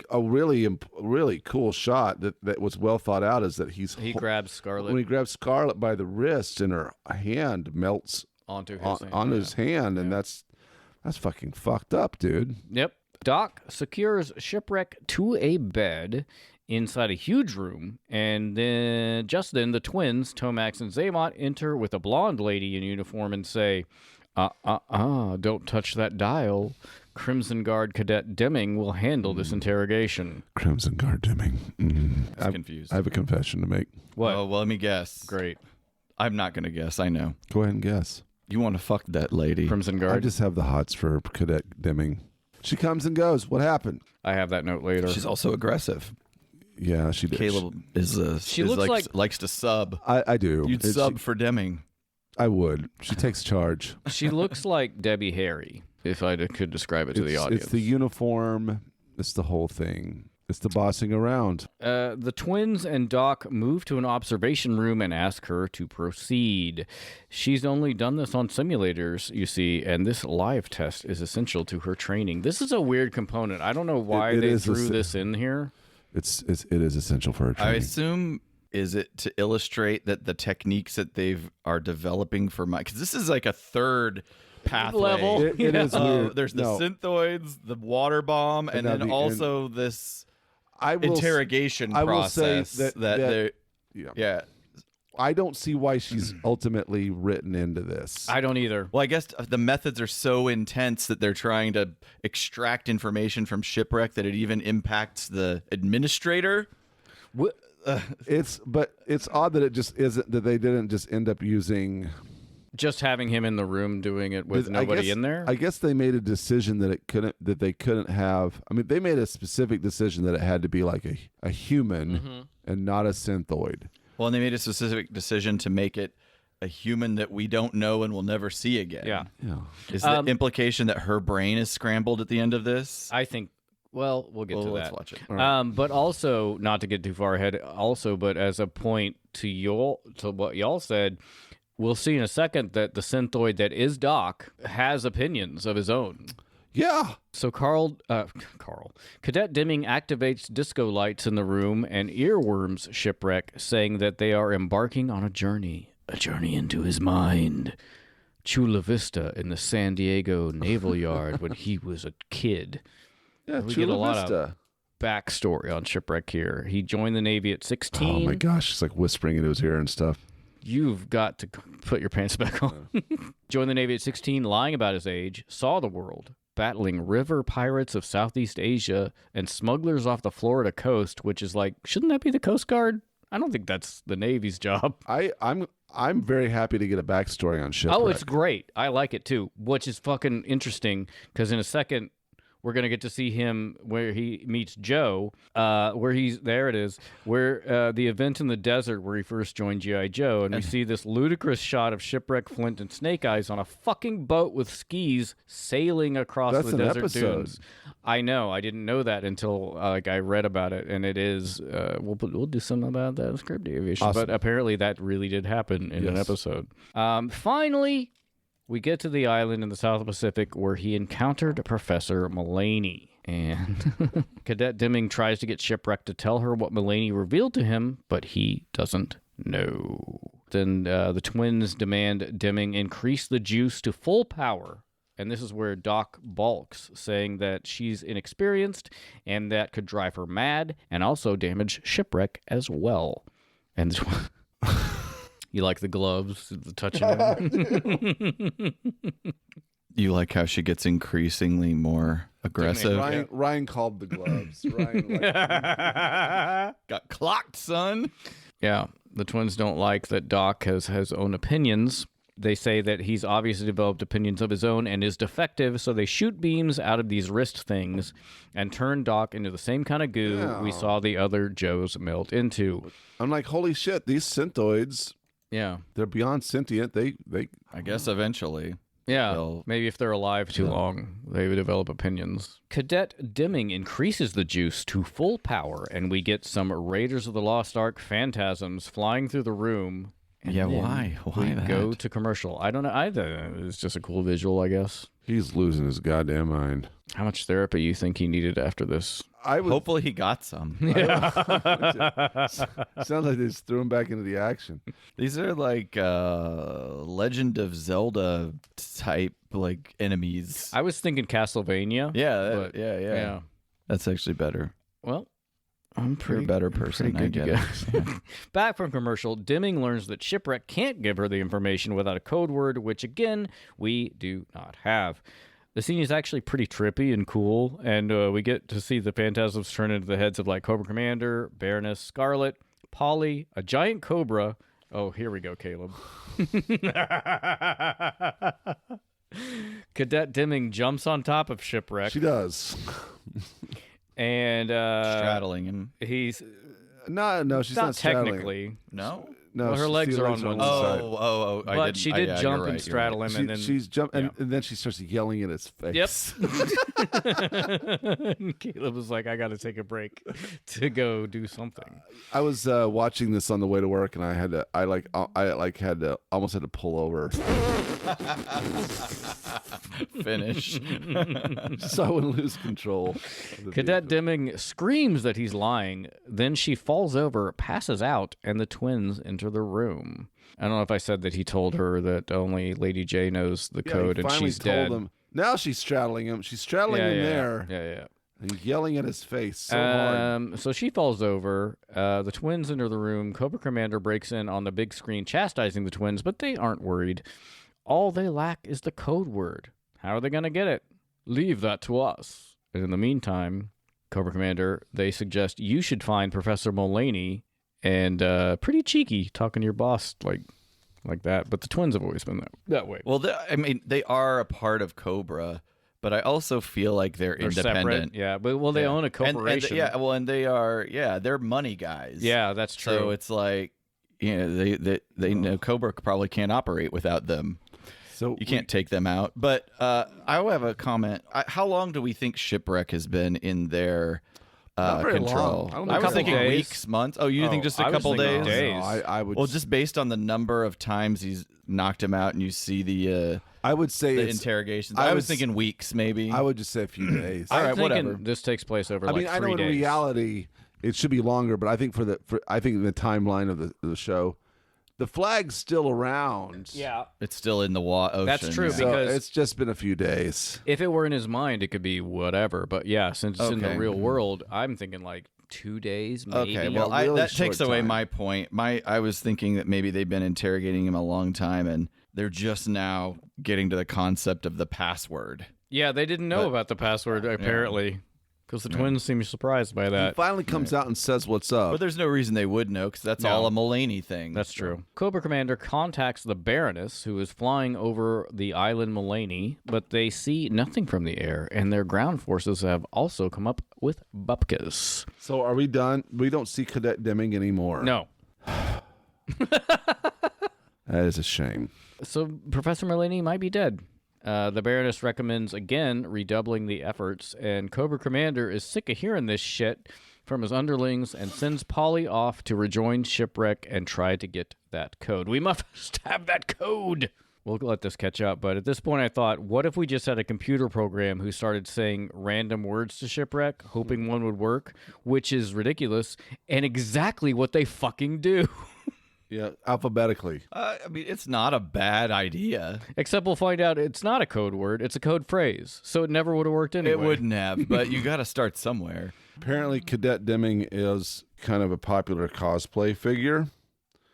a really cool shot that was well thought out is that he grabs Scarlet. When he grabs Scarlet by the wrist and her hand melts onto his hand, and that's fucking fucked up, dude. Yep. Doc secures Shipwreck to a bed inside a huge room, and then just then the twins, Tomax and Xamot, enter with a blonde lady in uniform and say, don't touch that dial. Crimson Guard Cadet Demming will handle this interrogation. Crimson Guard Demming. I'm confused. I have a confession to make. What? Oh, well, let me guess. Great. I'm not going to guess. I know. Go ahead and guess. You want to fuck that lady. Crimson Guard. I just have the hots for Cadet Demming. She comes and goes. What happened? I have that note later. She's also aggressive. Yeah, she did. Caleb likes to sub. I do. You'd sub for Demming. I would. She takes charge. She looks like Debbie Harry, if I could describe it to the audience. It's the uniform. It's the whole thing. It's the bossing around. The twins and Doc move to an observation room and ask her to proceed. She's only done this on simulators, you see, and this live test is essential to her training. This is a weird component. I don't know why they threw this in here. It is essential for her training. I assume, is it to illustrate that the techniques that they are developing for because this is like a third pathway level. It is weird. There's the synthoids, the water bomb, and then also this interrogation process that yeah. I don't see why she's ultimately written into this. I don't either. Well, I guess the methods are so intense that they're trying to extract information from Shipwreck that it even impacts the administrator. It's odd that it just isn't that they didn't just end up using Just having him in the room doing it with nobody in there? I guess they made a decision that they couldn't have. I mean, they made a specific decision that it had to be like a human and not a synthoid. Well, and they made a specific decision to make it a human that we don't know and will never see again. Yeah. Is the implication that her brain is scrambled at the end of this? I think. Well, we'll get to that. Let's watch it. Right. But also, not to get too far ahead, but as a point to what y'all said, we'll see in a second that the synthoid that is Doc has opinions of his own. Yeah. So Cadet Demming activates disco lights in the room and earworms Shipwreck, saying that they are embarking on a journey into his mind. Chula Vista in the San Diego Naval Yard when he was a kid. Yeah, we get a lot of backstory on Shipwreck here. He joined the Navy at 16. Oh my gosh, it's like whispering into his ear and stuff. You've got to put your pants back on. Joined the Navy at 16, lying about his age, saw the world, battling river pirates of Southeast Asia and smugglers off the Florida coast, which is like, shouldn't that be the Coast Guard? I don't think that's the Navy's job. I'm very happy to get a backstory on Shipwreck. Oh, it's great. I like it too, which is fucking interesting because in a second, we're going to get to see him where he meets Joe, where the event in the desert where he first joined G.I. Joe, and we see this ludicrous shot of Shipwreck, Flint, and Snake Eyes on a fucking boat with skis sailing across the desert dunes. I know. I didn't know that until I read about it, and it is. We'll do something about that in Script Deviations, awesome. But apparently that really did happen in an episode. Finally, we get to the island in the South Pacific where he encountered Professor Mullaney. And Cadet Demming tries to get Shipwreck to tell her what Mullaney revealed to him, but he doesn't know. Then the twins demand Demming increase the juice to full power. And this is where Doc balks, saying that she's inexperienced and that could drive her mad and also damage Shipwreck as well. And you like the gloves, the touching him? You like how she gets increasingly more aggressive? Ryan called the gloves. Ryan got clocked, son. Yeah, the twins don't like that Doc has his own opinions. They say that he's obviously developed opinions of his own and is defective, so they shoot beams out of these wrist things and turn Doc into the same kind of goo we saw the other Joes melt into. I'm like, holy shit, these synthoids... Yeah, they're beyond sentient. They I guess eventually. Yeah, maybe if they're alive too long, they would develop opinions. Cadet Demming increases the juice to full power, and we get some Raiders of the Lost Ark phantasms flying through the room. Yeah, why? Why we go to commercial? I don't know either. It's just a cool visual, I guess. He's losing his goddamn mind. How much therapy you think he needed after this? Hopefully he got some. Yeah. Sounds like they just threw him back into the action. These are like Legend of Zelda type like enemies. I was thinking Castlevania. Yeah. That's actually better. Well, You're a better person. I get it. Back from commercial, Demming learns that Shipwreck can't give her the information without a code word, which again, we do not have. The scene is actually pretty trippy and cool, and we get to see the phantasms turn into the heads of like Cobra Commander, Baroness Scarlet, Polly, a giant cobra. Oh, here we go, Caleb. Cadet Demming jumps on top of Shipwreck. She does. And straddling him. He's no, she's not technically. No. Well, her legs are on one side. Oh! But she did jump and straddle him, and then she's jumped, and then she starts yelling in his face. Yep. Caleb was like, "I got to take a break to go do something." I was watching this on the way to work, and I almost had to pull over. Finish. So I wouldn't lose control. Cadet Demming screams that he's lying. Then she falls over, passes out, and the twins enter the room. I don't know if I said that he told her that only Lady J knows the code and she's dead. Him. Now she's straddling him. She's straddling him there. Yeah. And yelling at his face so hard. So she falls over. The twins enter the room. Cobra Commander breaks in on the big screen, chastising the twins, but they aren't worried. All they lack is the code word. How are they going to get it? Leave that to us. And in the meantime, Cobra Commander, they suggest you should find Professor Mullaney and pretty cheeky talking to your boss like like that. But the twins have always been that way. Well, I mean, they are a part of C.O.B.R.A, but I also feel like they're independent. Separate. Yeah, but they own a corporation. And they are, they're money guys. Yeah, that's true. So it's like, they know C.O.B.R.A probably can't operate without them. So you can't take them out. But I have a comment. How long do we think Shipwreck has been in their control? I was thinking weeks, months. Oh, you think just a couple days? Days. No, I would. Well, just based on the number of times he's knocked him out, and you see the I would say the interrogations. I was thinking weeks, maybe. I would just say a few days. All right, whatever. This takes place over. I 3 days. I know in reality it should be longer, but I think I think the timeline of the show, the flag's still around. Yeah, it's still in the ocean. That's true yeah. because so it's just been a few days. If it were in his mind, it could be whatever. But yeah, since it's in the real world, I'm thinking like 2 days, maybe. Okay, well, really that takes away time. my point. I was thinking that maybe they've been interrogating him a long time, and they're just now getting to the concept of the password. Yeah, they didn't know about the password, apparently, because the twins seem surprised by that. He finally comes out and says what's up. But there's no reason they would know, because that's all a Mulaney thing. That's true. C.O.B.R.A commander contacts the Baroness, who is flying over the island Mulaney, but they see nothing from the air, and their ground forces have also come up with bupkis. So are we done? We don't see Cadet Demming anymore. No. That is a shame. So Professor Mulaney might be dead. The Baroness recommends, again, redoubling the efforts, and C.O.B.R.A commander is sick of hearing this shit from his underlings and sends Polly off to rejoin Shipwreck and try to get that code. We must have that code! We'll let this catch up, but at this point I thought, what if we just had a computer program who started saying random words to Shipwreck, hoping one would work, which is ridiculous, and exactly what they fucking do. Yeah, alphabetically. I mean, it's not a bad idea. Except we'll find out it's not a code word, it's a code phrase, so it never would have worked anyway. It wouldn't have, but you got to start somewhere. Apparently, Cadet Demming is kind of a popular cosplay figure.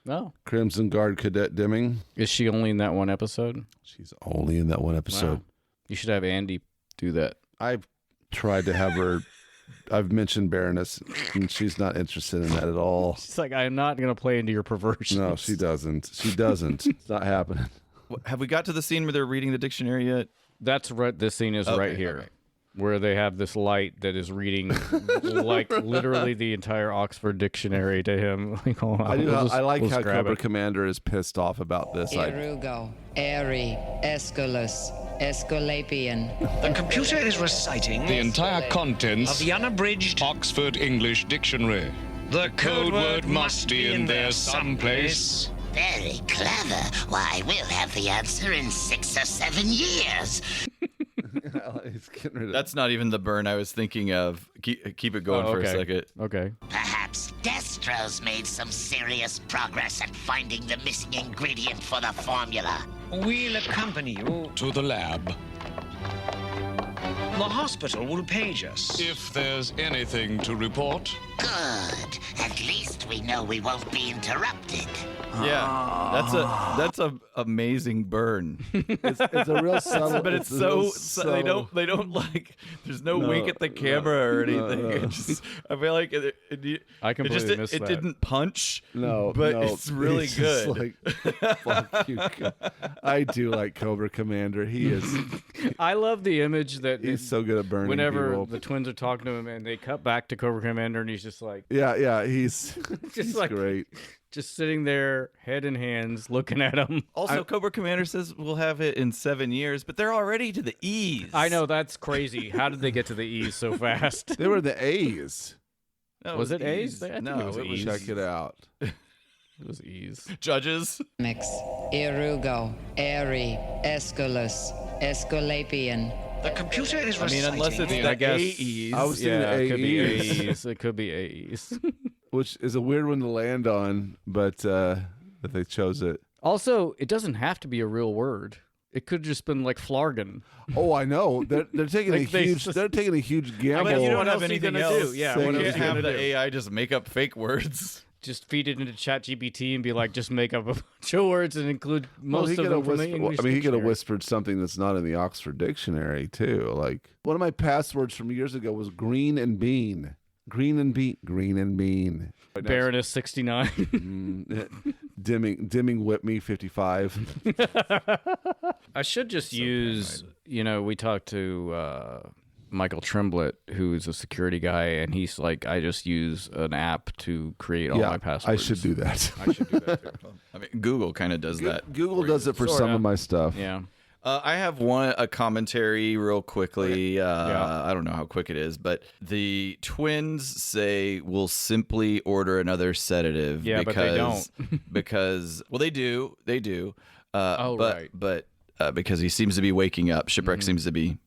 Oh. Crimson Guard Cadet Demming. Is she only in that one episode? She's only in that one episode. Wow. You should have Andy do that. I've tried to have her... I've mentioned Baroness, and she's not interested in that at all. She's like, I'm not going to play into your perversion. No, she doesn't. She doesn't. It's not happening. Have we got to the scene where they're reading the dictionary yet? That's right. This scene is right here, where they have this light that is reading like literally the entire Oxford Dictionary to him. Like, oh, I like how C.O.B.R.A commander is pissed off about this. Irugo, Airy, Aeschylus, Aesculapian. The computer is reciting the entire contents of the unabridged Oxford English Dictionary. The code word must be in there someplace. Very clever. Why, we'll have the answer in 6 or 7 years. That's not even the burn I was thinking of. Keep it going for a second. Okay. Perhaps Destro's made some serious progress at finding the missing ingredient for the formula. We'll accompany you to the lab. The hospital will page us. If there's anything to report. Good. At least we know we won't be interrupted. Yeah, that's a amazing burn. It's a real subtle, but it's so they don't like. There's no wink at the camera or anything. It just, I feel like I completely missed that. It didn't punch. No, but it's really good. Like, fuck you. I do like C.O.B.R.A commander. He is. I love the image that he's so good at burning. Whenever people. the twins are talking to him and they cut back to C.O.B.R.A commander and he's just like, he's just like great. Just sitting there, head in hands, looking at him. Also, C.O.B.R.A commander says we'll have it in 7 years, but they're already to the E's. I know, that's crazy. How did they get to the E's so fast? They were the A's. No, was it A's? No, it was E's. Check it out. It was E's. Judges. Mix. Irugo, Airy, Aeschylus, Aesculapian. The computer is reciting. Unless it's the AEs. I was thinking it could be AEs. AEs. It could be AEs. Which is a weird one to land on, but that they chose it. Also, it doesn't have to be a real word. It could have just been like flargon. Oh, I know. They're taking they're taking a huge gamble. I mean, you don't have anything else. Yeah, what else can't you have gonna the do? AI just make up fake words. Just feed it into ChatGPT and be like, just make up a bunch of words and include most of them from the English he could have dictionary. whispered something that's not in the Oxford Dictionary too. Like one of my passwords from years ago was green and bean. Green and bean. Green and bean. Baroness 69. Demming whip me 55. I should just use, we talked to Michael Tremblett, who's a security guy, and he's like, I just use an app to create all my passwords. I should do that. I should do that too. I mean, Google kind of does that. Google does it for some of my stuff. Yeah. I have a commentary real quickly. I don't know how quick it is, but the twins say we'll simply order another sedative. Yeah, because, but they don't. because, well, they do. Right. But because he seems to be waking up. Shipwreck seems to be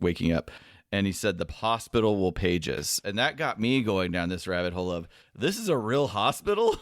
waking up. And he said the hospital will page us. And that got me going down this rabbit hole of, this is a real hospital?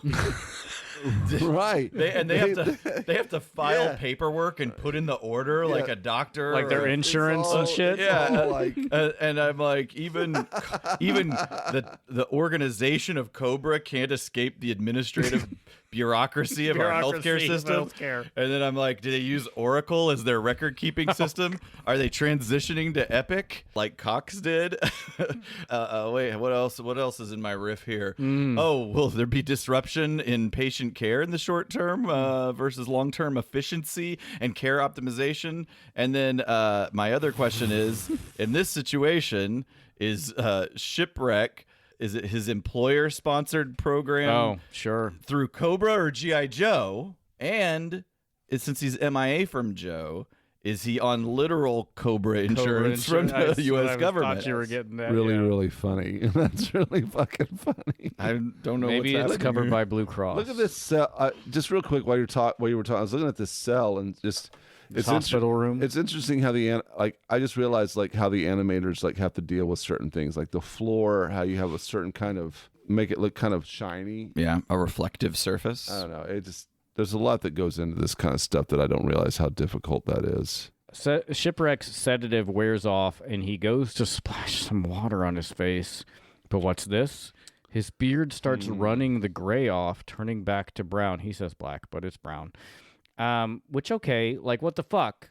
Right. They have to file paperwork and put in the order like a doctor, like their insurance and shit. Yeah, and I'm like, even the organization of C.O.B.R.A can't escape the administrative bureaucracy of our healthcare system. And then I'm like, do they use Oracle as their record keeping system? Are they transitioning to Epic like Cox did? Wait, what else? What else is in my riff here? Oh, will there be disruption in patient care in the short term versus long term efficiency and care optimization? And then my other question is, in this situation, is Shipwreck, is it his employer-sponsored program? Oh, sure. Through C.O.B.R.A or G.I. Joe? And since he's MIA from Joe, is he on literal C.O.B.R.A insurance from the U.S. government? I thought you were getting that. Really funny. That's really fucking funny. I don't know. Maybe what's it's covered here. by Blue Cross. Look at this cell. Just real quick, while you were talking, I was looking at this cell and just. It's hospital room. It's interesting how I just realized how the animators have to deal with certain things, like the floor, how you have a certain kind of make it look kind of shiny. Yeah, a reflective surface. I don't know. There's a lot that goes into this kind of stuff that I don't realize how difficult that is. Shipwreck's sedative wears off, and he goes to splash some water on his face. But what's this? His beard starts running the gray off, turning back to brown. He says black, but it's brown. Which, okay, like, what the fuck?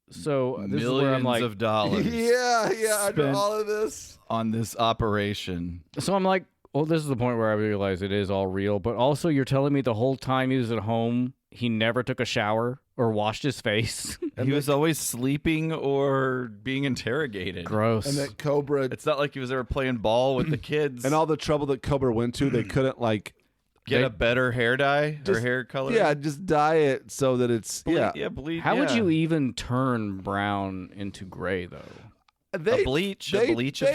So this is where I'm like, millions of dollars. Yeah, under all of this. On this operation. So I'm like, well, this is the point where I realize it is all real. But also, you're telling me the whole time he was at home, he never took a shower or washed his face? He was always sleeping or being interrogated. Gross. And that C.O.B.R.A. It's not like he was ever playing ball with the kids. And all the trouble that C.O.B.R.A went to, they couldn't get a better hair dye or hair color. Yeah, just dye it so that it's bleach. How would you even turn brown into gray though? A bleach of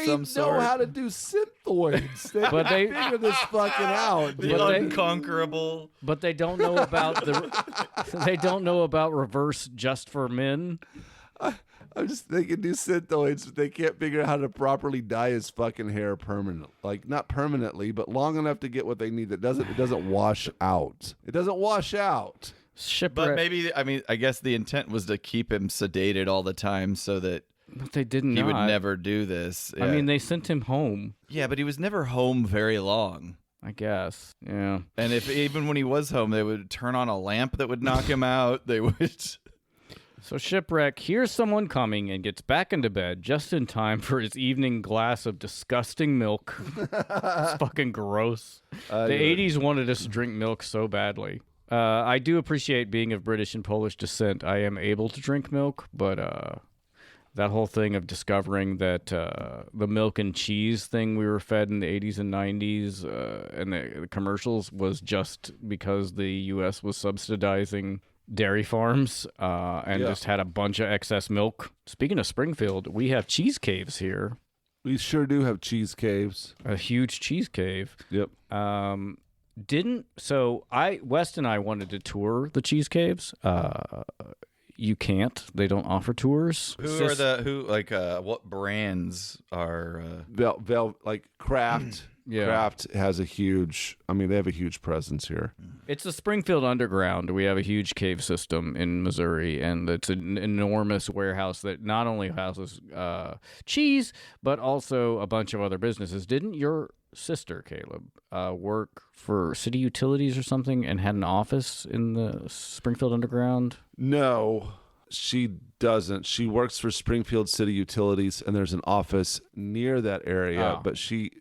some sort. They know how to do synthoids. They figure this fucking out. The unconquerable. But they don't know about they don't know about reverse just for men. They can do synthoids, but they can't figure out how to properly dye his fucking hair permanently. Like, not permanently, but long enough to get what they need. It doesn't wash out. It doesn't wash out. But maybe, I guess the intent was to keep him sedated all the time so that they didn't. He would never do this. Yeah. I mean, they sent him home. Yeah, but he was never home very long. I guess. Yeah. And even when he was home, they would turn on a lamp that would knock him out. They would... So Shipwreck hears someone coming and gets back into bed just in time for his evening glass of disgusting milk. It's fucking gross. The 80s wanted us to drink milk so badly. I do appreciate being of British and Polish descent. I am able to drink milk, but that whole thing of discovering that the milk and cheese thing we were fed in the 80s and 90s and the commercials was just because the U.S. was subsidizing dairy farms and just had a bunch of excess milk. Speaking of Springfield, we have cheese caves here. We sure do have cheese caves. A huge cheese cave. Yep. West and I wanted to tour the cheese caves. You can't. They don't offer tours. What brands are Kraft? Yeah. Kraft has they have a huge presence here. It's the Springfield Underground. We have a huge cave system in Missouri, and it's an enormous warehouse that not only houses cheese, but also a bunch of other businesses. Didn't your sister, Caleb, work for City Utilities or something and had an office in the Springfield Underground? No, she doesn't. She works for Springfield City Utilities, and there's an office near that area, but she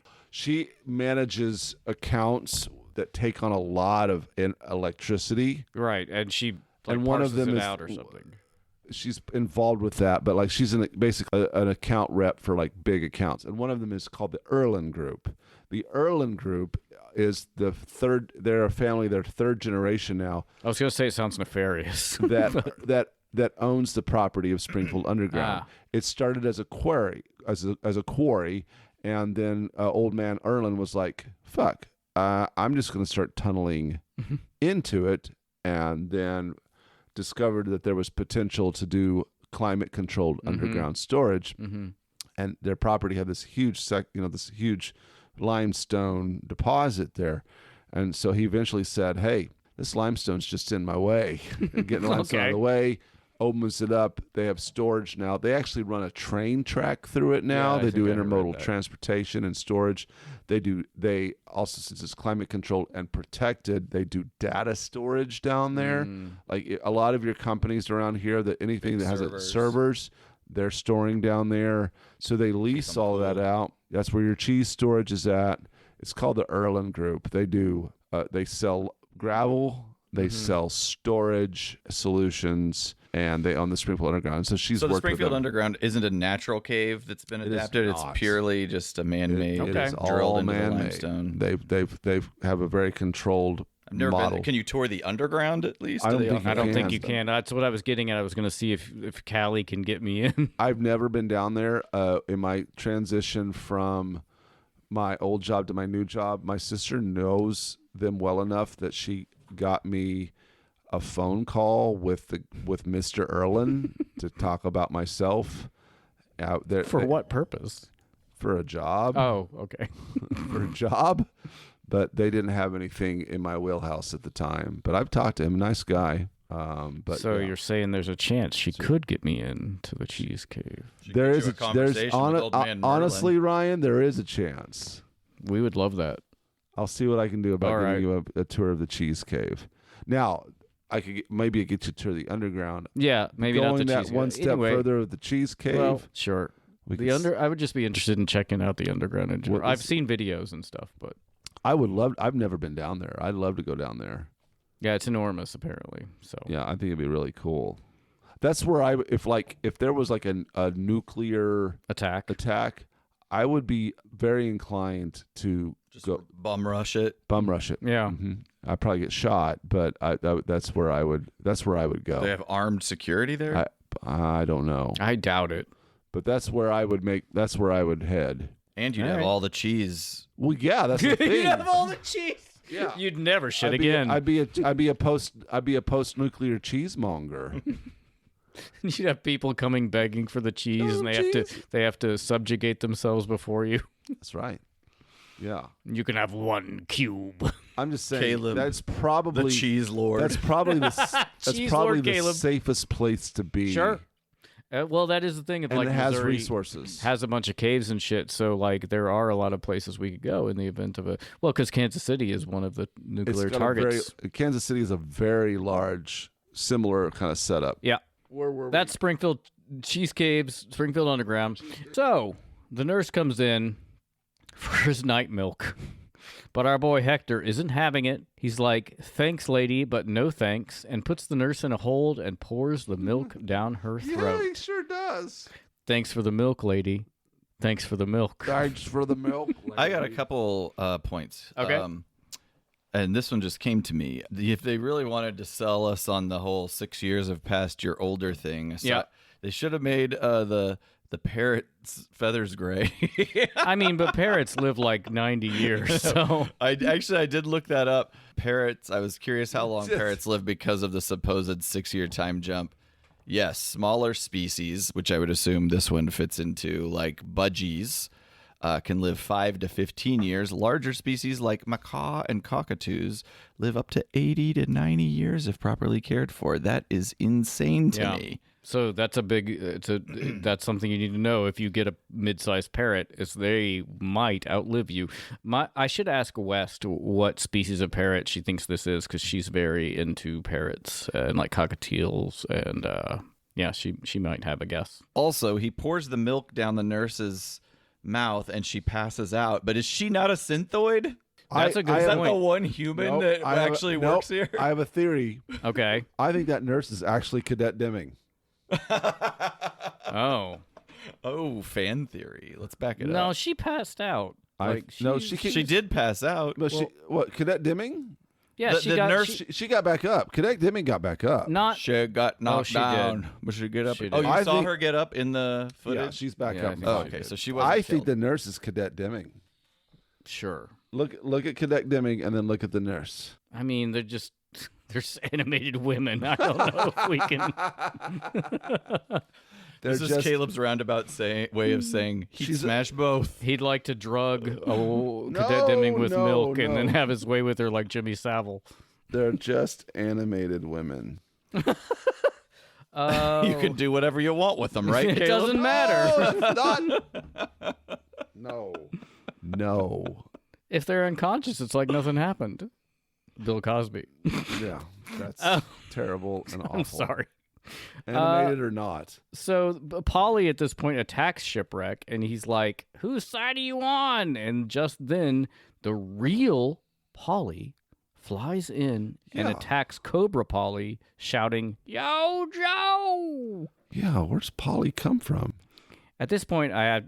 manages accounts that take on a lot of electricity. Right, and she and one of them it is out or something. She's involved with that, but like she's basically an account rep for like big accounts, and one of them is called the Erlen Group. The Erlen Group is the third. They're a family. They're third generation now. I was going to say it sounds nefarious. that owns the property of Springfield Underground. It started as a quarry, as a quarry, and then old man Erlen was like, "Fuck, I'm just going to start tunneling into it," and then discovered that there was potential to do climate-controlled underground storage, and their property had this huge this huge limestone deposit there, and so he eventually said, "Hey, this limestone's just in my way. Getting the limestone out of the way." Opens it up. They have storage now. They actually run a train track through it now. They do intermodal transportation and storage. They also, since it's climate controlled and protected, they do data storage down there. Like a lot of your companies around here, that anything that has servers, they're storing down there. So they lease all of that out. That's where your cheese storage is at. It's called the Erlen Group. They sell gravel. They sell storage solutions, and they own the Springfield Underground. So she's worked with them. The Springfield Underground isn't a natural cave that's been adapted. It's purely just a man-made. It is all man-made. They have a very controlled I've never model. been. Can you tour the underground at least? I don't think you can. That's what I was getting at. I was going to see if Callie can get me in. I've never been down there. In my transition from my old job to my new job, my sister knows them well enough that she got me a phone call with Mr. Erlen to talk about myself out there. For what purpose? For a job. Oh, okay. For a job, but they didn't have anything in my wheelhouse at the time. But I've talked to him, nice guy. But so you're saying there's a chance she could get me into the cheese cave? Honestly, Ryan, there is a chance. We would love that. I'll see what I can do about giving you a tour of the cheese cave. Now, I could maybe get you to the underground. Yeah, maybe not the cheese cave. One step further of the cheese cave. Well, sure. I would just be interested in checking out the underground. I've seen videos and stuff, but I would love. I've never been down there. I'd love to go down there. Yeah, it's enormous apparently. So yeah, I think it'd be really cool. That's where if there was like a nuclear attack, I would be very inclined to just go bum rush it. Yeah, I'd probably get shot, but that's where I would go. Do they have armed security there? I don't know. I doubt it. But that's where I would head. And you'd have all the cheese. Well, yeah, that's the thing. You'd have all the cheese. Yeah, you'd never shit again. I'd be a post-nuclear cheesemonger. You'd have people coming begging for the cheese, and they have to subjugate themselves before you. That's right. Yeah, you can have 1 cube. I'm just saying, Caleb, that's probably the cheese lord. That's probably the safest place to be. Sure. Well, that is the thing. And it has resources. Has a bunch of caves and shit. So, like, there are a lot of places we could go in the event of because Kansas City is one of the nuclear targets. Kansas City is a very large, similar kind of setup. Yeah. Where were That's Springfield Cheese Caves, Springfield Underground. So, the nurse comes in for his night milk. But our boy Hector isn't having it. He's like, "Thanks, lady, but no thanks," and puts the nurse in a hold and pours the milk down her throat. Yeah, he sure does. Thanks for the milk, lady. Thanks for the milk. Thanks for the milk, lady. I got a couple points. Okay. And this one just came to me. If they really wanted to sell us on the whole 6 years have passed, you're older thing, they should have made the parrot's feathers gray. I mean, but parrots live like 90 years, so... I did look that up. Parrots, I was curious how long parrots live because of the supposed 6-year time jump. Yes, smaller species, which I would assume this one fits into, like budgies, can live 5 to 15 years. Larger species like macaw and cockatoos live up to 80 to 90 years if properly cared for. That is insane to me. So that's that's something you need to know if you get a mid-sized parrot, is they might outlive you. I should ask West what species of parrot she thinks this is, because she's very into parrots and like cockatiels, and she might have a guess. Also, he pours the milk down the nurse's mouth and she passes out, but is she not a synthoid? That's a good Is that point. the one human that actually works here? I have a theory. Okay. I think that nurse is actually Cadet Demming. Oh, fan theory. Let's back it up. No, she passed out. She did pass out. But Cadet Demming? Yeah, she got back up. Cadet Demming got back up. She got knocked down. Did. But she get up. She Oh, did. you saw her get up in the footage? Yeah, she's back up. Okay, so she wasn't I think killed. the nurse is Cadet Demming. Sure. Look at Cadet Demming and then look at the nurse. I mean, they're animated women. I don't know if we can. This is Caleb's roundabout way of saying he'd smash both. He'd like to drug Cadet Demming with milk and then have his way with her like Jimmy Savile. They're just animated women. You can do whatever you want with them, right, It Caleb? doesn't matter. No, it's not. No. If they're unconscious, it's like nothing happened. Bill Cosby. Yeah, that's terrible and awful. I'm sorry. Animated or not. So Polly at this point attacks Shipwreck, and he's like, "Whose side are you on?" And just then, the real Polly flies in and attacks Cobra Polly, shouting, "Yo, Joe!" Yeah, where's Polly come from? At this point, I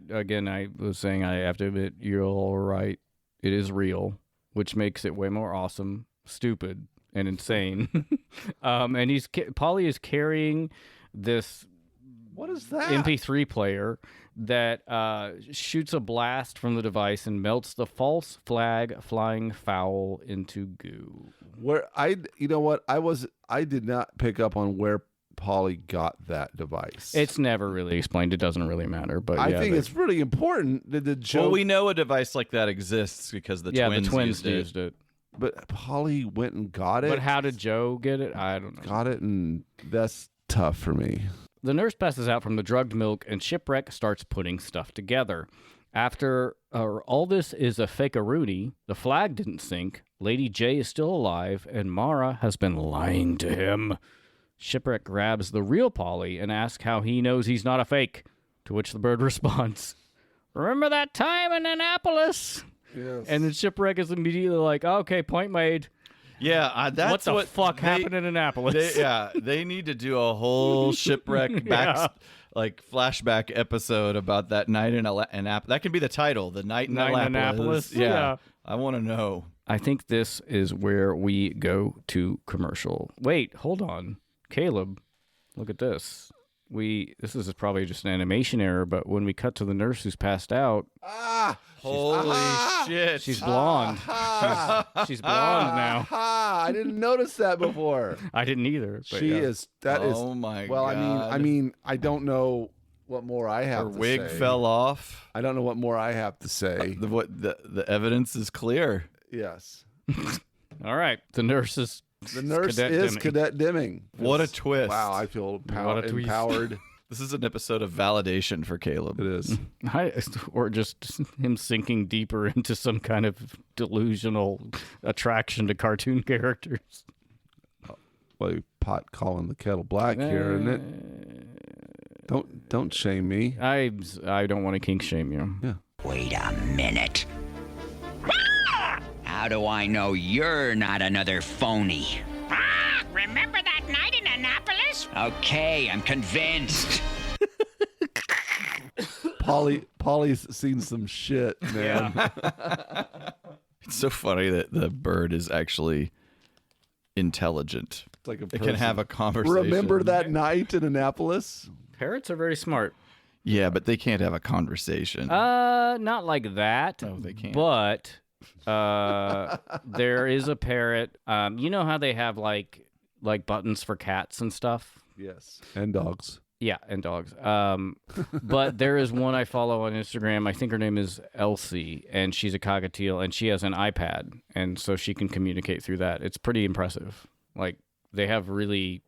was saying I have to admit, you're all right. It is real, which makes it way more awesome, stupid, and insane. And Polly is carrying this. What is that? MP3 player that shoots a blast from the device and melts the false flag flying foul into goo. I did not pick up on where Polly got that device. It's never really explained. It doesn't really matter. But I think it's pretty important that the joke. Well, we know a device like that exists because the twins used it. But Polly went and got it. But how did Joe get it? I don't know. Got it, and that's tough for me. The nurse passes out from the drugged milk, and Shipwreck starts putting stuff together. After all this is a fake-a-rooney, the flag didn't sink, Lady J is still alive, and Mara has been lying to him. Shipwreck grabs the real Polly and asks how he knows he's not a fake, to which the bird responds, "Remember that time in Annapolis?" Yes. And then Shipwreck is immediately like, "Okay, point made." Yeah, that's what the fuck happened in Annapolis. They need to do a whole Shipwreck flashback episode about that night in Annapolis. That can be the title, The Night in Annapolis. Yeah. I want to know. I think this is where we go to commercial. Wait, hold on. Caleb, look at this. This is probably just an animation error, but when we cut to the nurse who's passed out, holy shit, she's blonde. She's blonde now. I didn't notice that before. I didn't either. But she is. That is. Oh my well, god. I mean, I don't know what more I have. Her to wig say. fell off. I don't know what more I have to say. The evidence is clear. Yes. All right. The nurse is Cadet Demming. What a twist. Wow, I feel empowered. This is an episode of validation for Caleb. It is. Or just him sinking deeper into some kind of delusional attraction to cartoon characters. Well, pot calling the kettle black here, isn't it? Don't shame me. I don't want to kink shame you. Yeah. Wait a minute. How do I know you're not another phony? Remember that night in Annapolis? Okay, I'm convinced. Polly's seen some shit, man. Yeah. It's so funny that the bird is actually intelligent. It's like it can have a conversation. Remember that night in Annapolis? Parrots are very smart. Yeah, but they can't have a conversation. Not like that. No, they can't. But there is a parrot. You know how they have like buttons for cats and stuff? Yes. And dogs. Yeah, and dogs. But there is one I follow on Instagram. I think her name is Elsie, and she's a cockatiel, and she has an iPad, and so she can communicate through that. It's pretty impressive. Like, they have really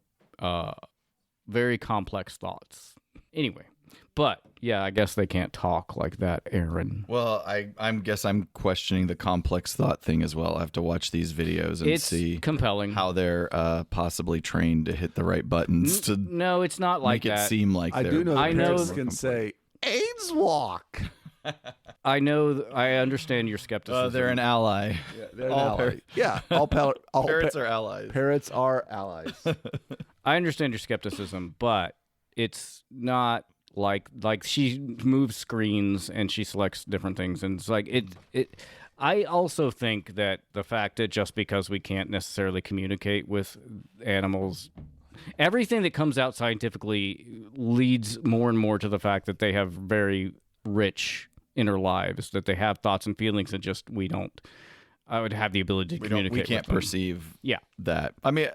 very complex thoughts. Anyway. But, yeah, I guess they can't talk like that, Aaron. Well, I guess I'm questioning the complex thought thing as well. I have to watch these videos and see compelling how they're possibly trained to hit the right buttons to no, it's not like make that. it seem like I they're... do know that parrots can say, AIDS walk. I know. I understand your skepticism. They're an ally. Yeah, they're an ally. Yeah, all parrots are allies. Parrots are allies. I understand your skepticism, but it's not like she moves screens and she selects different things, and it's like it. I also think that the fact that just because we can't necessarily communicate with animals, everything that comes out scientifically leads more and more to the fact that they have very rich inner lives, that they have thoughts and feelings that just we don't. I would have the ability to communicate. We can't with them. perceive. Yeah. That. I mean,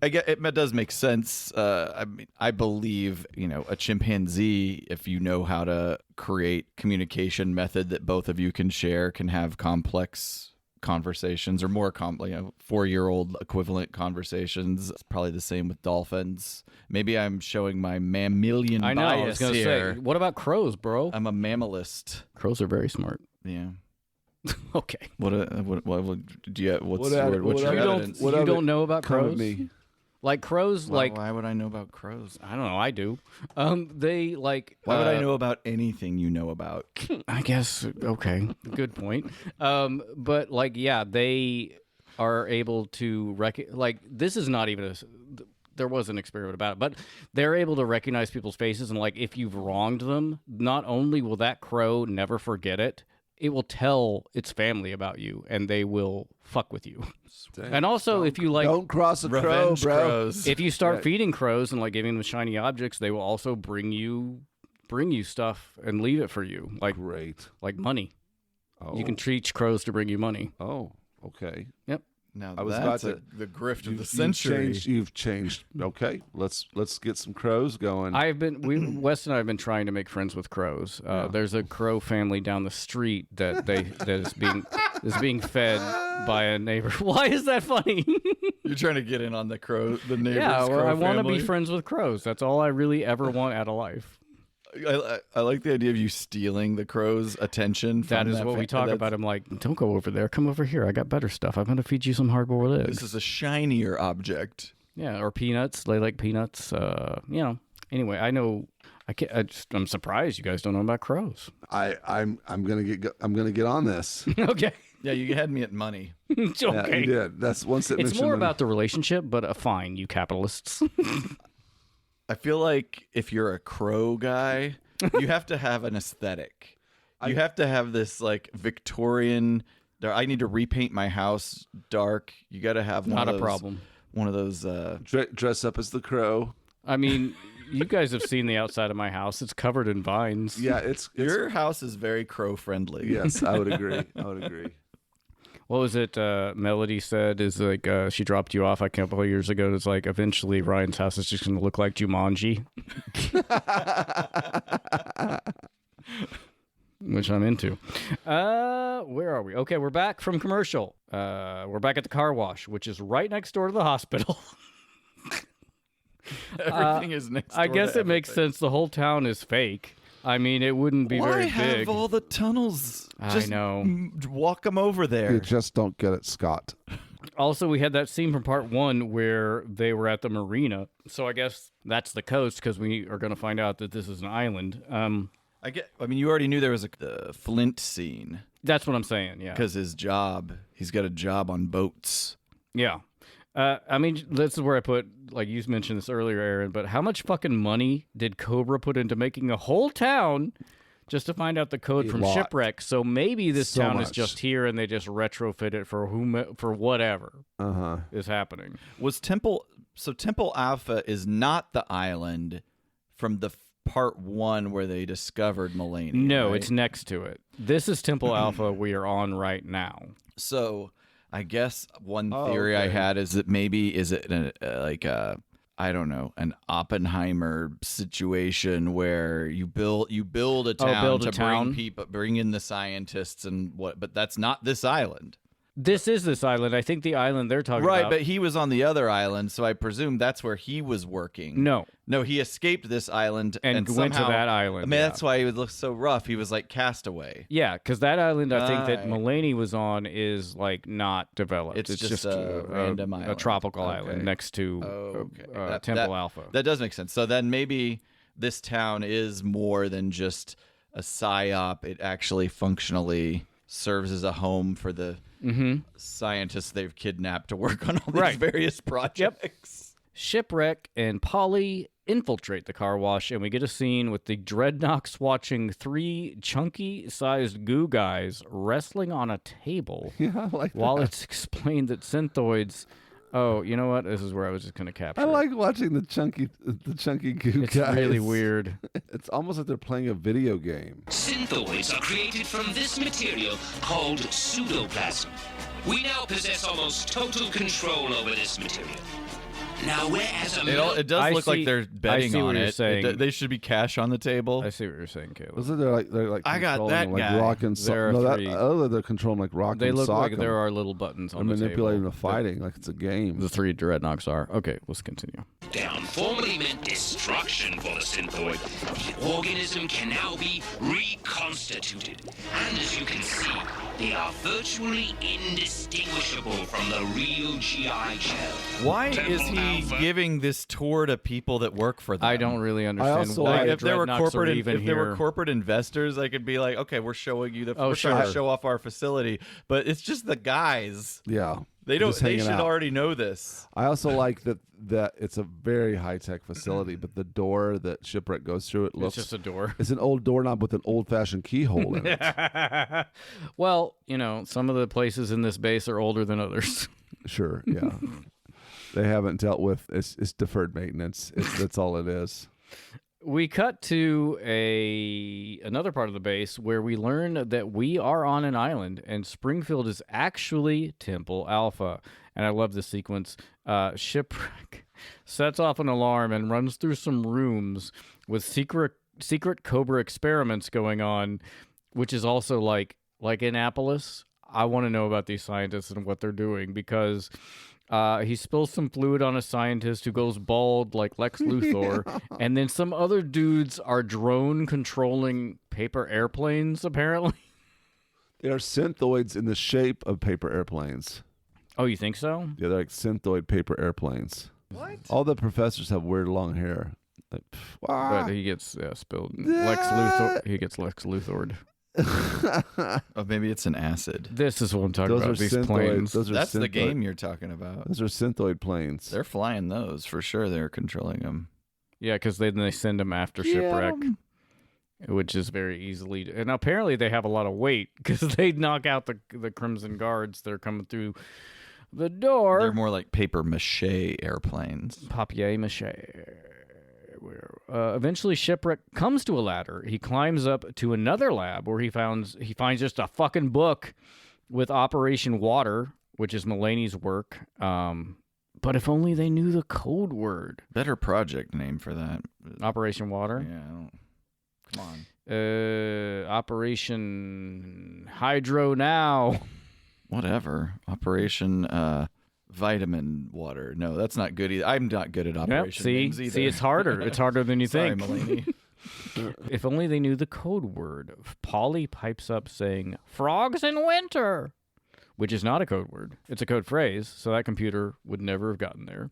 I get it does make sense. I mean, I believe, a chimpanzee, if you know how to create communication method that both of you can share, can have complex conversations or more 4-year-old equivalent conversations. It's probably the same with dolphins. Maybe I'm showing my mammalian bias here. I was gonna say, what about crows, bro? I'm a mammalist. Crows are very smart. Yeah. Okay. What do you? What's your evidence? You don't know about crows? Like crows, why would I know about crows? I don't know. I do. They like. Why would I know about anything you know about? I guess. Okay. Good point. But they are able to this is not even there was an experiment about it, but they're able to recognize people's faces, and if you've wronged them, not only will that crow never forget it, it will tell its family about you, and they will fuck with you. Dang. And also, if you don't cross a crow, bro. Crows. If you start feeding crows and giving them shiny objects, they will also bring you stuff and leave it for you, great, like money. Oh. You can teach crows to bring you money. Oh, okay. Yep. Now I was about to the grift of the century. You've changed. Okay, let's get some crows going. Wes and I have been trying to make friends with crows. There's a crow family down the street that is being fed by a neighbor. Why is that funny? You're trying to get in on the neighbor's crow crow I want to family? be friends with crows. That's all I really ever want out of life. I like the idea of you stealing the crow's attention. That is what we talk about. I'm like, don't go over there. Come over here. I got better stuff. I'm going to feed you some hard-boiled eggs. This is a shinier object. Yeah, or peanuts. They like peanuts. Anyway, I know. I'm surprised you guys don't know about crows. I'm gonna get on this. Okay. Yeah, you had me at money. Okay. Yeah, you did. That's once it. It's more about the relationship, but fine, you capitalists. I feel like if you're a crow guy, you have to have an aesthetic. You have to have this Victorian. I need to repaint my house dark. You got to have not a problem. One of those dress up as the crow. I mean, you guys have seen the outside of my house. It's covered in vines. Yeah, it's your house is very crow friendly. Yes, I would agree. What was it? Melody said is she dropped you off a couple of years ago. It's eventually Ryan's house is just going to look like Jumanji, which I'm into. Where are we? Okay, we're back from commercial. We're back at the car wash, which is right next door to the hospital. Everything is next door. I guess it makes sense. The whole town is fake. I mean, it wouldn't be very big. Why have all the tunnels? I know. Walk them over there. You just don't get it, Scott. Also, we had that scene from part 1 where they were at the marina. So I guess that's the coast because we are going to find out that this is an island. I mean, you already knew there was the Flint scene. That's what I'm saying, yeah. Because he's got a job on boats. Yeah. I mean, this is where I put, you mentioned this earlier, Aaron, but how much fucking money did C.O.B.R.A put into making a whole town just to find out the code from Shipwreck? So maybe this town is just here and they just retrofit it for whatever is happening. Temple Alpha is not the island from the part 1 where they discovered Mulaney. No, right? It's next to it. This is Temple Alpha we are on right now. So I guess one theory I had is that maybe I don't know, an Oppenheimer situation where you build a town bring in the scientists but that's not this island. This is this island. I think the island they're talking about. Right, but he was on the other island, so I presume that's where he was working. No, he escaped this island and went somehow, to that island. I mean, that's why he would look so rough. He was like Castaway. Yeah, because that island I think that Mulaney was on is not developed. It's just a random island. A tropical island next to Temple Alpha. That does make sense. So then maybe this town is more than just psyop. It actually functionally serves as a home for the scientists they've kidnapped to work on all these various projects. Shipwreck and Polly infiltrate the car wash, and we get a scene with the Dreadnoks watching 3 chunky-sized goo guys wrestling on a table while it's explained that synthoids... Oh, you know what? This is where I was just going to capture I like watching the chunky goo guys. It's really weird. It's almost like they're playing a video game. Synthoids are created from this material called pseudoplasm. We now possess almost total control over this material. Now, whereas it does look like they're betting on it. They should be cash on the table. I see what you're saying, Caleb. Looks like they're like I got that like guy. rock and they're controlling like rock they and look sock. like there are little buttons on the table. They're manipulating the fighting like it's a game. The 3 Dreadnoks are. Okay, let's continue. Down formerly meant destruction for the synthoid. The organism can now be reconstituted. And as you can see, they are virtually indistinguishable from the real GI gel. Why is he giving this tour to people that work for them? I don't really understand why. If there were corporate investors, I could be like, okay, we're showing you we're trying to show off our facility, but it's just the guys. Yeah. They should already know this. I also like that it's a very high-tech facility, but the door that Shipwreck goes through, it's just a door. It's an old doorknob with an old-fashioned keyhole in it. Well, some of the places in this base are older than others. Sure, yeah. They haven't dealt with it's deferred maintenance. That's all it is. We cut to another part of the base where we learn that we are on an island and Springfield is actually Temple Alpha. And I love this sequence. Shipwreck sets off an alarm and runs through some rooms with secret C.O.B.R.A experiments going on, which is also like Annapolis. I want to know about these scientists and what they're doing because... he spills some fluid on a scientist who goes bald like Lex Luthor, and then some other dudes are drone-controlling paper airplanes, apparently. They are synthoids in the shape of paper airplanes. Oh, you think so? Yeah, they're like synthoid paper airplanes. What? All the professors have weird long hair. Like, but he gets spilled. Lex Luthor. He gets Lex Luthor'd. Oh, maybe it's an acid. This is what I'm talking about. These planes. That's the game you're talking about. Those are synthoid planes. They're flying those for sure. They're controlling them. Yeah, because they send them after Shipwreck, which is very easily. And apparently they have a lot of weight because they knock out the Crimson Guards that are coming through the door. They're more like paper mache airplanes. Papier mache. Eventually, Shipwreck comes to a ladder. He climbs up to another lab where he finds just a fucking book with Operation Water, which is Mulaney's work. But if only they knew the code word. Better project name for that. Operation Water? Yeah. Come on. Operation Hydro Now. Whatever. Operation... Vitamin water. No, that's not good either. I'm not good at operation names either. See, it's harder. It's harder than you think. Sorry, Mulaney. If only they knew the code word. Polly pipes up saying, "Frogs in winter," which is not a code word. It's a code phrase, so that computer would never have gotten there.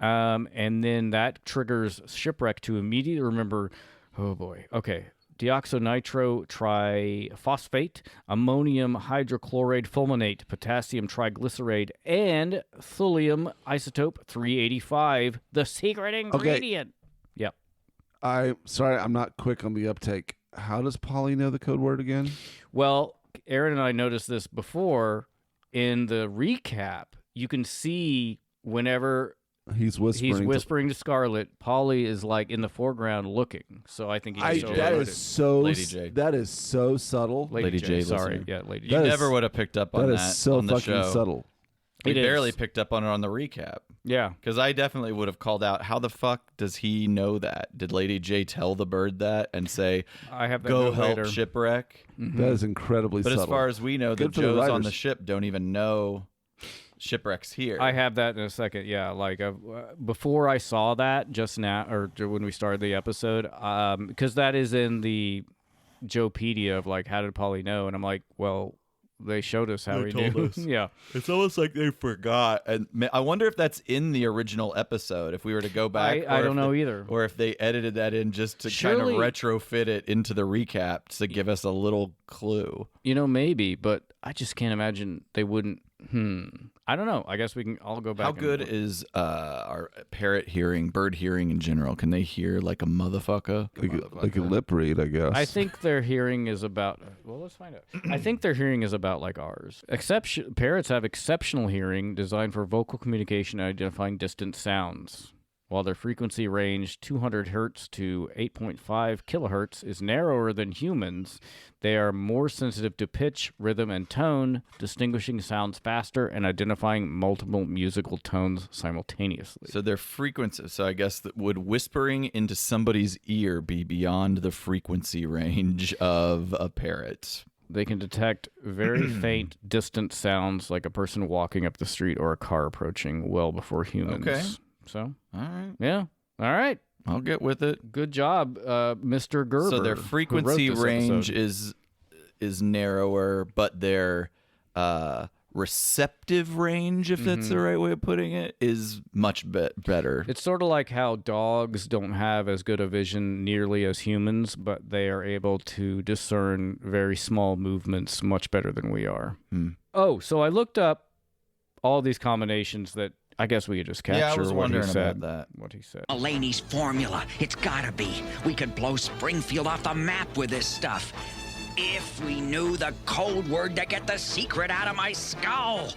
And then that triggers Shipwreck to immediately remember, oh boy, okay, deoxynitro triphosphate, ammonium hydrochloride fulminate, potassium triglyceride, and thulium isotope 385, the secret ingredient. Okay. Yep. I'm sorry, I'm not quick on the uptake. How does Polly know the code word again? Well, Aaron and I noticed this before. In the recap, you can see whenever... He's whispering to Scarlet. Polly is like in the foreground looking. So I think he's that is so subtle. Lady J, sorry. Yeah, Lady J. You never would have picked up on that. That is so on the fucking show. subtle. We barely picked up on it on the recap. Yeah. Because I definitely would have called out, how the fuck does he know that? Did Lady J tell the bird that and say, I have that go help later. Shipwreck? Mm-hmm. That is incredibly subtle. But as far as we know, the Joes on the ship don't even know Shipwreck's here. I have that in a second. Yeah, like before I saw that just now, or when we started the episode, because that is in the Joepedia of like, how did Polly know? And I'm like, well, they showed us how They he told knew. us. Yeah. It's almost like they forgot. And I wonder if that's in the original episode, if we were to go back. I don't know either. Or if they edited that in just to Surely, kind of retrofit it into the recap to give us a little clue. Maybe, but I just can't imagine they wouldn't. I don't know. I guess we can all go back. How good is our parrot hearing, bird hearing in general? Can they hear like a motherfucker? Like a lip read, I guess. I think their hearing is about. Well, let's find out. I think their hearing is about like ours. Parrots have exceptional hearing, designed for vocal communication and identifying distant sounds. While their frequency range 200 hertz to 8.5 kilohertz is narrower than humans, they are more sensitive to pitch, rhythm, and tone, distinguishing sounds faster and identifying multiple musical tones simultaneously. So their frequency. So I guess would whispering into somebody's ear be beyond the frequency range of a parrot? They can detect very faint, distant sounds like a person walking up the street or a car approaching well before humans. Okay. So, all right. Yeah. All right. I'll get with it. Good job, Mr. Gerber. So their frequency range is narrower, but their receptive range, if that's the right way of putting it, is much better. It's sort of like how dogs don't have as good a vision nearly as humans, but they are able to discern very small movements much better than we are. Oh, so I looked up all these combinations that I guess we could just capture what he said. About that. What he said. Mulaney's formula. It's gotta be. We could blow Springfield off the map with this stuff. If we knew the code word to get the secret out of my skull.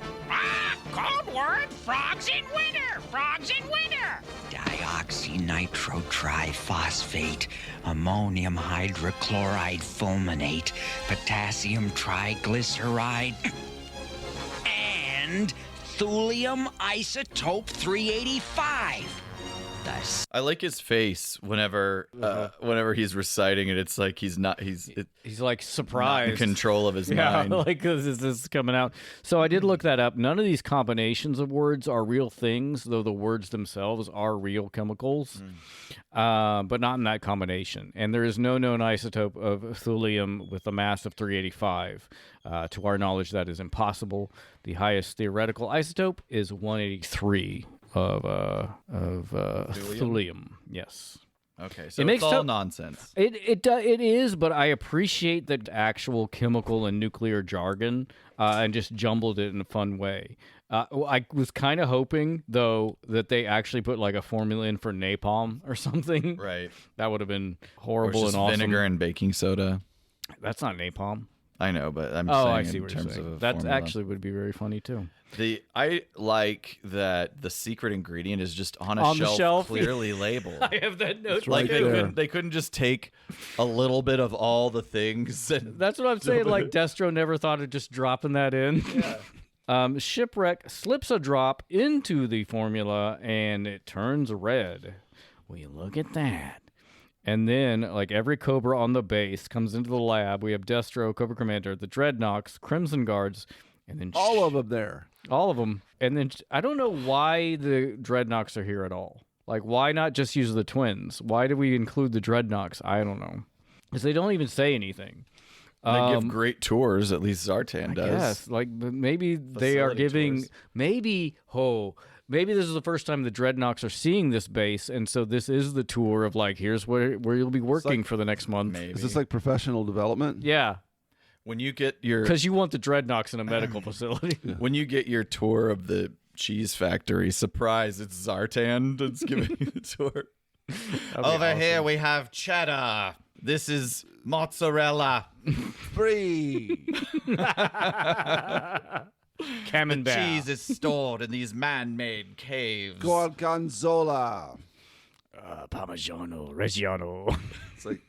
Code word? Frogs in winter! Frogs in winter! Deoxynitrotriphosphate, ammonium hydrochloride fulminate, potassium triglyceride, and thulium isotope 385. I like his face whenever he's reciting it. It's like he's like surprised, not in control of his mind. Like this is coming out. So I did look that up. None of these combinations of words are real things, though the words themselves are real chemicals, but not in that combination. And there is no known isotope of thulium with a mass of 385. To our knowledge, that is impossible. The highest theoretical isotope is 183. Of thulium. Yes. Okay, so it's all nonsense. It is, but I appreciate the actual chemical and nuclear jargon and just jumbled it in a fun way. I was kind of hoping, though, that they actually put like a formula in for napalm or something. Right. That would have been horrible and awesome. Vinegar and baking soda. That's not napalm. I know, but I'm saying I see in what terms you're saying. of That formula. actually would be very funny too. I like that the secret ingredient is just on the shelf, clearly labeled. I have that note. Like they couldn't just take a little bit of all the things. That's what I'm saying. Like Destro never thought of just dropping that in. Yeah. Shipwreck slips a drop into the formula and it turns red. Will you look at that? And then, like every Cobra on the base comes into the lab. We have Destro, Cobra Commander, the Dreadnoks, Crimson Guards, and then all of them there. All of them. And then I don't know why the Dreadnoks are here at all. Like, why not just use the twins? Why do we include the Dreadnoks? I don't know. Because they don't even say anything. They give great tours, at least Zartan does. Yes, like maybe they are giving tours. Maybe this is the first time the Dreadnoks are seeing this base, and so this is the tour of like, here's where you'll be working for the next month. Maybe. Is this like professional development? Yeah. When you get your... Because you want the Dreadnoks in a medical facility. When you get your tour of the cheese factory, surprise, it's Zartan that's giving you the tour. Over here we have cheddar. This is mozzarella. Free. Camembert. The cheese is stored in these man-made caves. Gorgonzola. Parmigiano Reggiano. It's like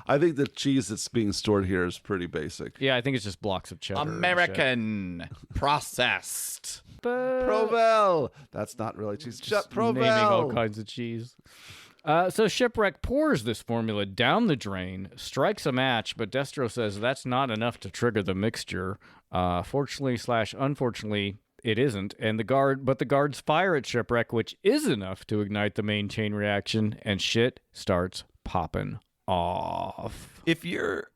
I think the cheese that's being stored here is pretty basic. Yeah, I think it's just blocks of cheddar. American processed. Provel. That's not really cheese. Provel. Naming all kinds of cheese. So Shipwreck pours this formula down the drain, strikes a match, but Destro says that's not enough to trigger the mixture. Fortunately/unfortunately, it isn't, and the guards fire at Shipwreck, which is enough to ignite the main chain reaction, and shit starts popping off. If you're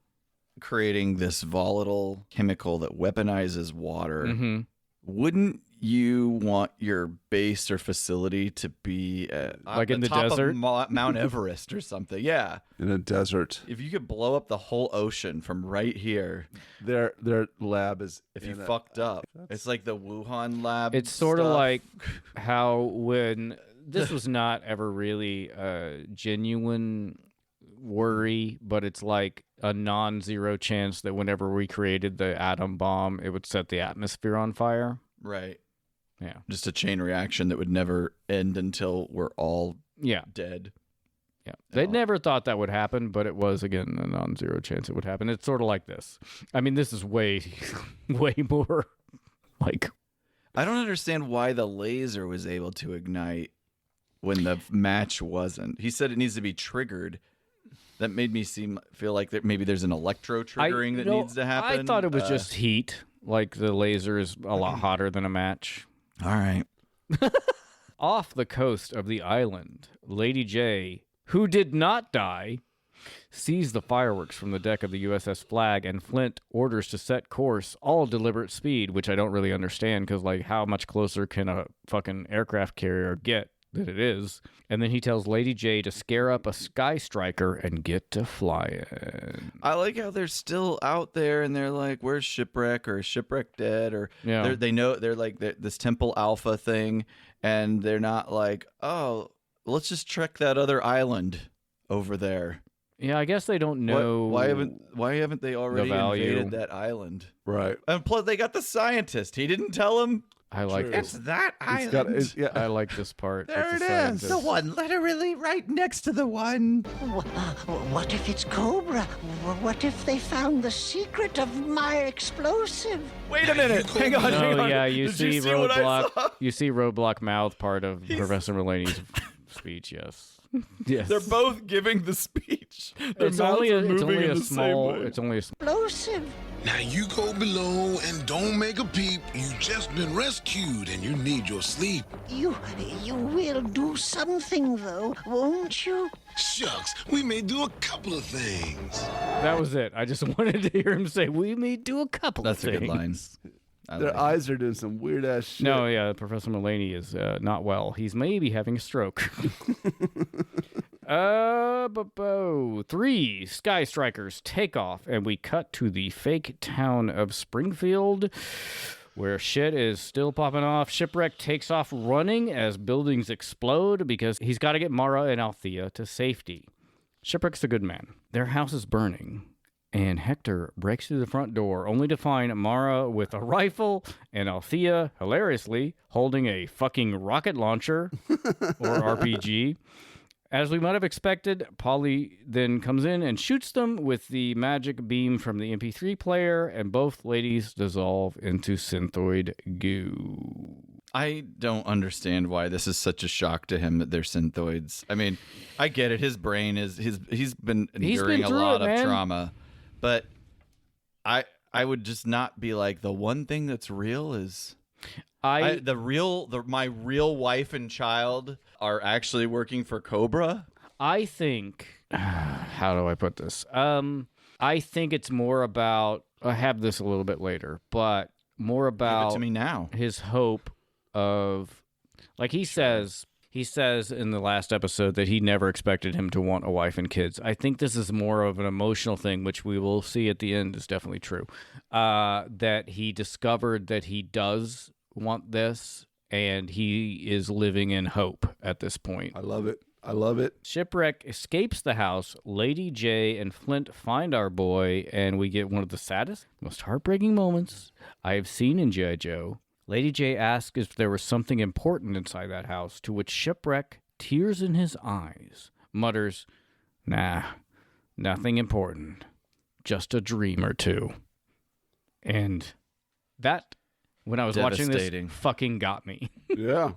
creating this volatile chemical that weaponizes water, Mm-hmm. wouldn't you want your base or facility to be like in the top desert? of Mount Everest or something? Yeah. In a desert. If you could blow up the whole ocean from right here, their lab is. If you fucked up, it's like the Wuhan lab. It's sort of like how when this was not ever really a genuine worry, but it's like a non-zero chance that whenever we created the atom bomb, it would set the atmosphere on fire. Right. Yeah. Just a chain reaction that would never end until we're all dead. Yeah. They never thought that would happen, but it was, again, a non-zero chance it would happen. It's sort of like this. I mean, this is way, way more like... I don't understand why the laser was able to ignite when the match wasn't. He said it needs to be triggered. That made me feel like maybe there's an electro triggering that needs to happen. I thought it was just heat. Like the laser is a lot hotter than a match. All right. Off the coast of the island, Lady J, who did not die, sees the fireworks from the deck of the USS Flag, and Flint orders to set course, all deliberate speed, which I don't really understand because, like, how much closer can a fucking aircraft carrier get than it is? And then he tells Lady J to scare up a sky striker and get to flying. I like how they're still out there and they're like, where's Shipwreck or Shipwreck dead? Or they know they're like this Temple Alpha thing, and they're not like, oh, let's just trek that other island over there. Yeah, I guess they don't know. Why haven't they already invaded that island? Right. And plus, they got the scientist. He didn't tell him. I like it's that island. I like this part. There it is. The one literally right next to the one. What if it's C.O.B.R.A? What if they found the secret of my explosive? Wait a minute. Hang on. Yeah, you Did see you see what I saw? Roadblock. You see Roadblock mouth part of Professor Mulaney's speech. Yes. Yes. They're both giving the speech. Their It's mouths only are a moving in the small. same way. It's only a Explosive. Now you go below and don't make a peep. You just been rescued and you need your sleep. You will do something though, won't you? Shucks, we may do a couple of things. That was it. I just wanted to hear him say, "We may do a couple of things." That's a good line. Their eyes are doing some weird ass shit. No, yeah, Professor Mulaney is not well. He's maybe having a stroke. 3 Sky Strikers take off, and we cut to the fake town of Springfield, where shit is still popping off. Shipwreck takes off running as buildings explode because he's got to get Mara and Althea to safety. Shipwreck's a good man. Their house is burning, and Hector breaks through the front door only to find Mara with a rifle and Althea, hilariously, holding a fucking rocket launcher or RPG. As we might have expected, Polly then comes in and shoots them with the magic beam from the MP3 player, and both ladies dissolve into synthoid goo. I don't understand why this is such a shock to him that they're synthoids. I mean, I get it. His brain is he's been enduring a lot of trauma, but I would just not be like, the one thing that's real is my real wife and child are actually working for C.O.B.R.A. I think, how do I put this? I think it's more about, I have this a little bit later, but more about Give it to me now. His hope of, like he says in the last episode that he never expected him to want a wife and kids. I think this is more of an emotional thing, which we will see at the end is definitely true, that he discovered that he does want this, and he is living in hope at this point. I love it. I love it. Shipwreck escapes the house. Lady J and Flint find our boy, and we get one of the saddest, most heartbreaking moments I have seen in G.I. Joe. Lady J asks if there was something important inside that house, to which Shipwreck, tears in his eyes, mutters, "Nah, nothing important. Just a dream or two." And that, when I was watching this, fucking got me. Yeah.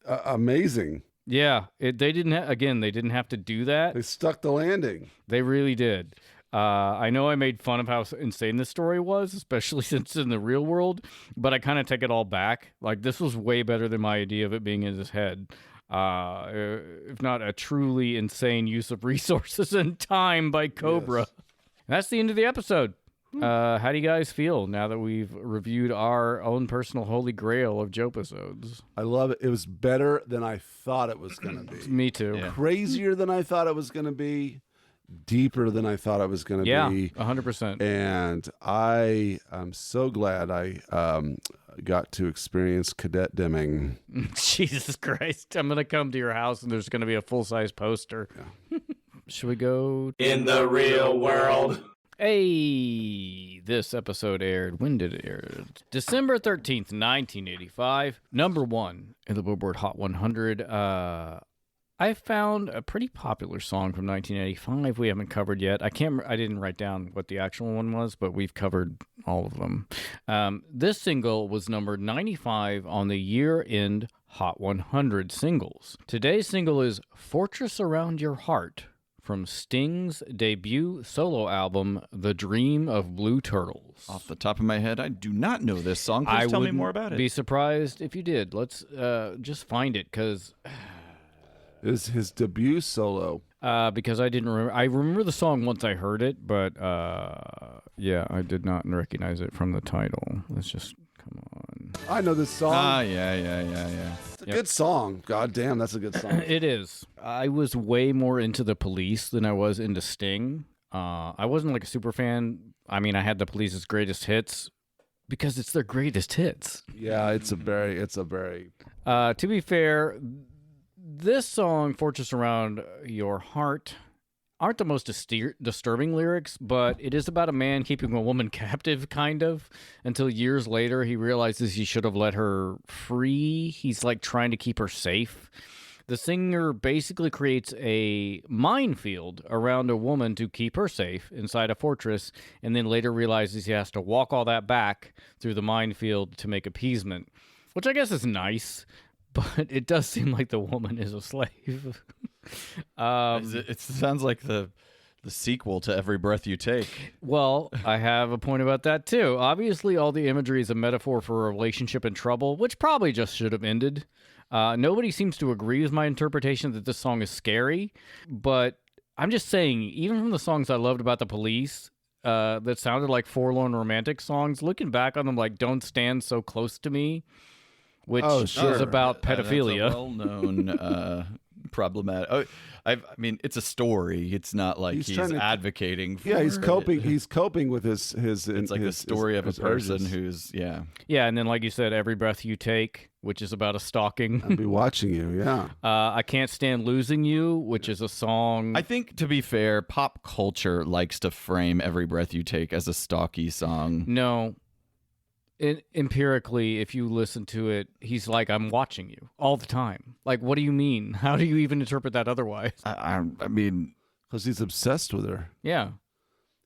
Amazing. Yeah, they didn't have to do that. They stuck the landing. They really did. I know I made fun of how insane this story was, especially since it's in the real world, but I kind of take it all back. Like, this was way better than my idea of it being in his head. If not a truly insane use of resources and time by C.O.B.R.A. Yes. That's the end of the episode. How do you guys feel now that we've reviewed our own personal holy grail of Joepisodes? I love it. It was better than I thought it was going to be. Me too. Yeah. Crazier than I thought it was going to be. Deeper than I thought it was going to be. Yeah, 100%. And I am so glad I got to experience Cadet Demming. Jesus Christ. I'm going to come to your house and there's going to be a full-size poster. Yeah. Should we go? In the real world. Hey, this episode aired. When did it air? December 13th, 1985. Number 1 in the Billboard Hot 100. I found a pretty popular song from 1985 we haven't covered yet. I didn't write down what the actual one was, but we've covered all of them. This single was number 95 on the year-end Hot 100 singles. Today's single is Fortress Around Your Heart from Sting's debut solo album, The Dream of Blue Turtles. Off the top of my head, I do not know this song. Please tell me more about it. I would be surprised if you did. Let's just find it, because... It was his debut solo. Because I didn't remember. I remember the song once I heard it, but yeah, I did not recognize it from the title. Let's just come on. I know this song. Yeah. It's a good song. God damn, that's a good song. It is. I was way more into the Police than I was into Sting. I wasn't like a super fan. I mean, I had the Police's greatest hits because it's their greatest hits. Yeah, it's a very. To be fair, this song, Fortress Around Your Heart, aren't the most disturbing lyrics, but it is about a man keeping a woman captive, kind of, until years later he realizes he should have let her free. He's like trying to keep her safe. The singer basically creates a minefield around a woman to keep her safe inside a fortress, and then later realizes he has to walk all that back through the minefield to make appeasement, which I guess is nice. But it does seem like the woman is a slave. It sounds like the sequel to Every Breath You Take. Well, I have a point about that, too. Obviously, all the imagery is a metaphor for a relationship in trouble, which probably just should have ended. Nobody seems to agree with my interpretation that this song is scary. But I'm just saying, even from the songs I loved about the Police, that sounded like forlorn romantic songs, looking back on them like Don't Stand So Close to Me, which is about pedophilia. That's a well-known problematic. I mean, it's a story. It's not like he's advocating for he's coping. it. He's coping with his. It's like the story of a person who's Yeah, and then like you said, Every Breath You Take, which is about a stalking. I'll be watching you. Yeah. I Can't Stand Losing You, which is a song. I think, to be fair, pop culture likes to frame Every Breath You Take as a stalky song. No. Empirically, if you listen to it, he's like, I'm watching you all the time. Like, what do you mean? How do you even interpret that otherwise? I mean, because he's obsessed with her. Yeah.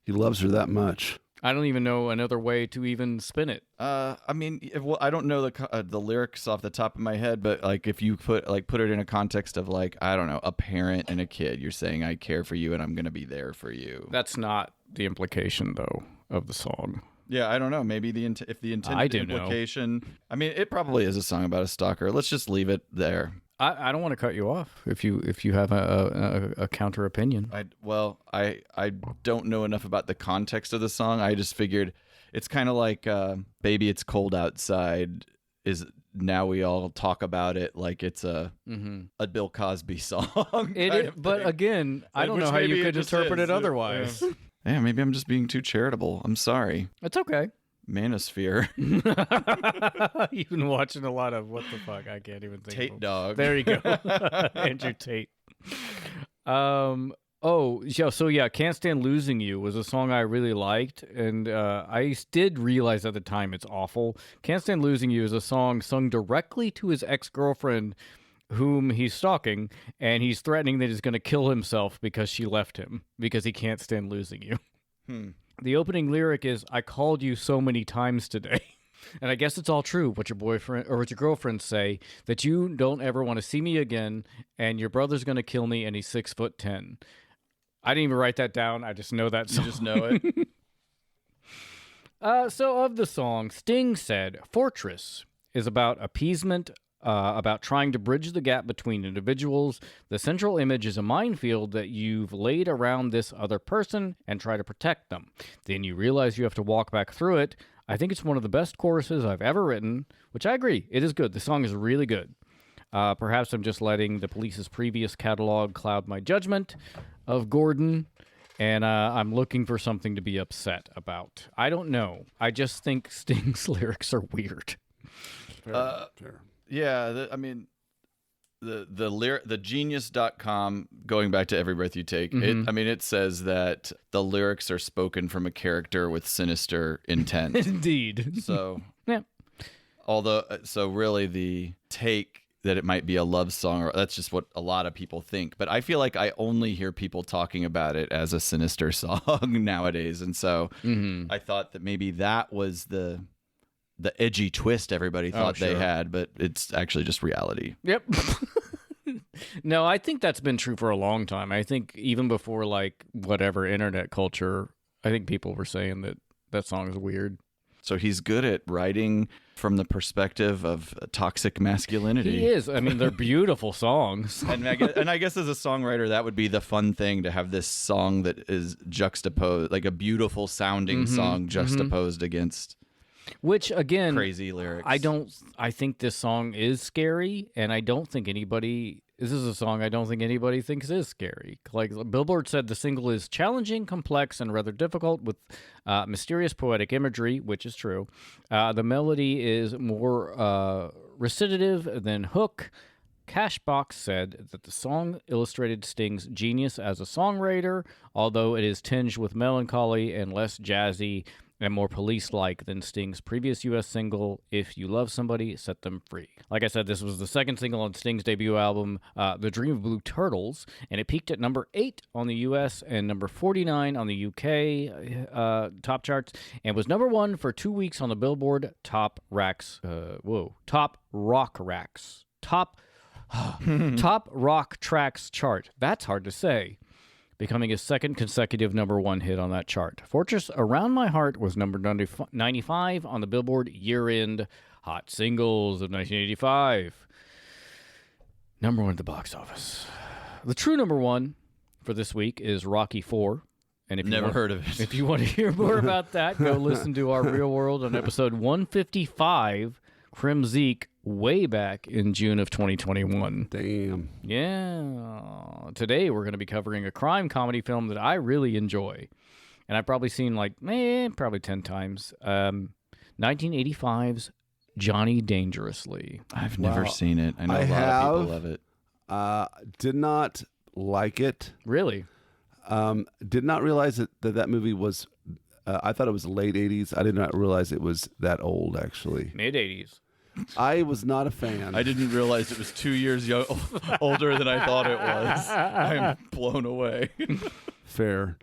He loves her that much. I don't even know another way to even spin it. I mean, I don't know the lyrics off the top of my head, but like if you put it in a context of like, I don't know, a parent and a kid, you're saying I care for you and I'm going to be there for you. That's not the implication, though, of the song. Yeah, I don't know. Maybe if the intended implication. Know. I mean, it probably is a song about a stalker. Let's just leave it there. I don't want to cut you off if you have a counter opinion. I don't know enough about the context of the song. I just figured it's kind of like "Baby, It's Cold Outside." Is now we all talk about it like it's a Bill Cosby song. But again, I don't know how you could interpret it otherwise. Yeah, maybe I'm just being too charitable. I'm sorry. It's okay. Manosphere. You've been watching a lot of what the fuck? I can't even think. Tate Dog. There you go. Andrew Tate. Can't Stand Losing You was a song I really liked, and I did realize at the time it's awful. Can't Stand Losing You is a song sung directly to his ex-girlfriend, whom he's stalking, and he's threatening that he's going to kill himself because she left him, because he can't stand losing you. The opening lyric is, I called you so many times today. And I guess it's all true what your boyfriend or what your girlfriends say, that you don't ever want to see me again, and your brother's going to kill me, and he's 6'10". I didn't even write that down. I just know that song. You just know it? So of the song, Sting said, Fortress is about appeasement about trying to bridge the gap between individuals. The central image is a minefield that you've laid around this other person and try to protect them. Then you realize you have to walk back through it. I think it's one of the best choruses I've ever written, which I agree. It is good. The song is really good. Perhaps I'm just letting the Police's previous catalog cloud my judgment of Gordon, and I'm looking for something to be upset about. I don't know. I just think Sting's lyrics are weird. Fair. Yeah, the genius.com, going back to Every Breath You Take, it says that the lyrics are spoken from a character with sinister intent. Indeed. So, yeah. So really the take that it might be a love song, or that's just what a lot of people think. But I feel like I only hear people talking about it as a sinister song nowadays. And so I thought that maybe that was the edgy twist everybody thought they had, but it's actually just reality. Yep. No, I think that's been true for a long time. I think even before, like, whatever internet culture, I think people were saying that song is weird. So he's good at writing from the perspective of toxic masculinity. He is. I mean, they're beautiful songs. And I guess as a songwriter, that would be the fun thing, to have this song that is juxtaposed, like a beautiful sounding song juxtaposed against, which, again, crazy lyrics. I think this song is scary, and I don't think this is a song I don't think anybody thinks is scary. Like Billboard said, the single is challenging, complex, and rather difficult, with mysterious poetic imagery, which is true. The melody is more recitative than hook. Cashbox said that the song illustrated Sting's genius as a songwriter, although it is tinged with melancholy and less jazzy and more police-like than Sting's previous U.S. single, If You Love Somebody, Set Them Free. Like I said, this was the second single on Sting's debut album, The Dream of Blue Turtles, and it peaked at number 8 on the U.S. and number 49 on the U.K. Top charts, and was number 1 for 2 weeks on the Billboard Top Rock Tracks chart. That's hard to say. Becoming his second consecutive number 1 hit on that chart. Fortress Around My Heart was number 95 on the Billboard year-end Hot Singles of 1985. Number 1 at the box office. The true number 1 for this week is Rocky IV. And if Never heard of it. If you want to hear more about that, go listen to our Real World on episode 155, Crim Zeke, way back in June of 2021. Damn. Yeah. Today we're going to be covering a crime comedy film that I really enjoy. And I've probably seen probably 10 times. 1985's Johnny Dangerously. I've never seen it. I know a lot of people love it. Did not like it. Really? Did not realize that movie was, I thought it was late 80s. I did not realize it was that old, actually. Mid-80s. I was not a fan. I didn't realize it was 2 years older than I thought it was. I'm blown away. Fair.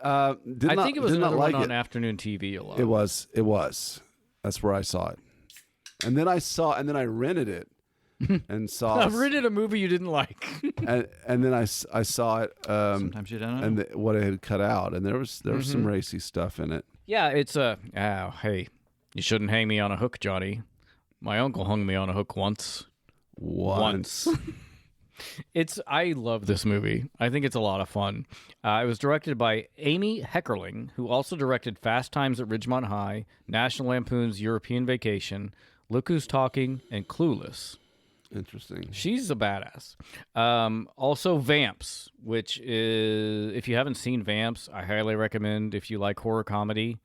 I think it was another one on afternoon TV a lot. It was. That's where I saw it. And then I rented it and saw. I've rented a movie you didn't like. and then I saw it. Sometimes you don't know. And what it had cut out, and there was some racy stuff in it. Yeah, it's hey, you shouldn't hang me on a hook, Johnny. My uncle hung me on a hook once. I love this movie. I think it's a lot of fun. It was directed by Amy Heckerling, who also directed Fast Times at Ridgemont High, National Lampoon's European Vacation, Look Who's Talking, and Clueless. Interesting. She's a badass. Also Vamps, which is, if you haven't seen Vamps, I highly recommend if you like horror comedy.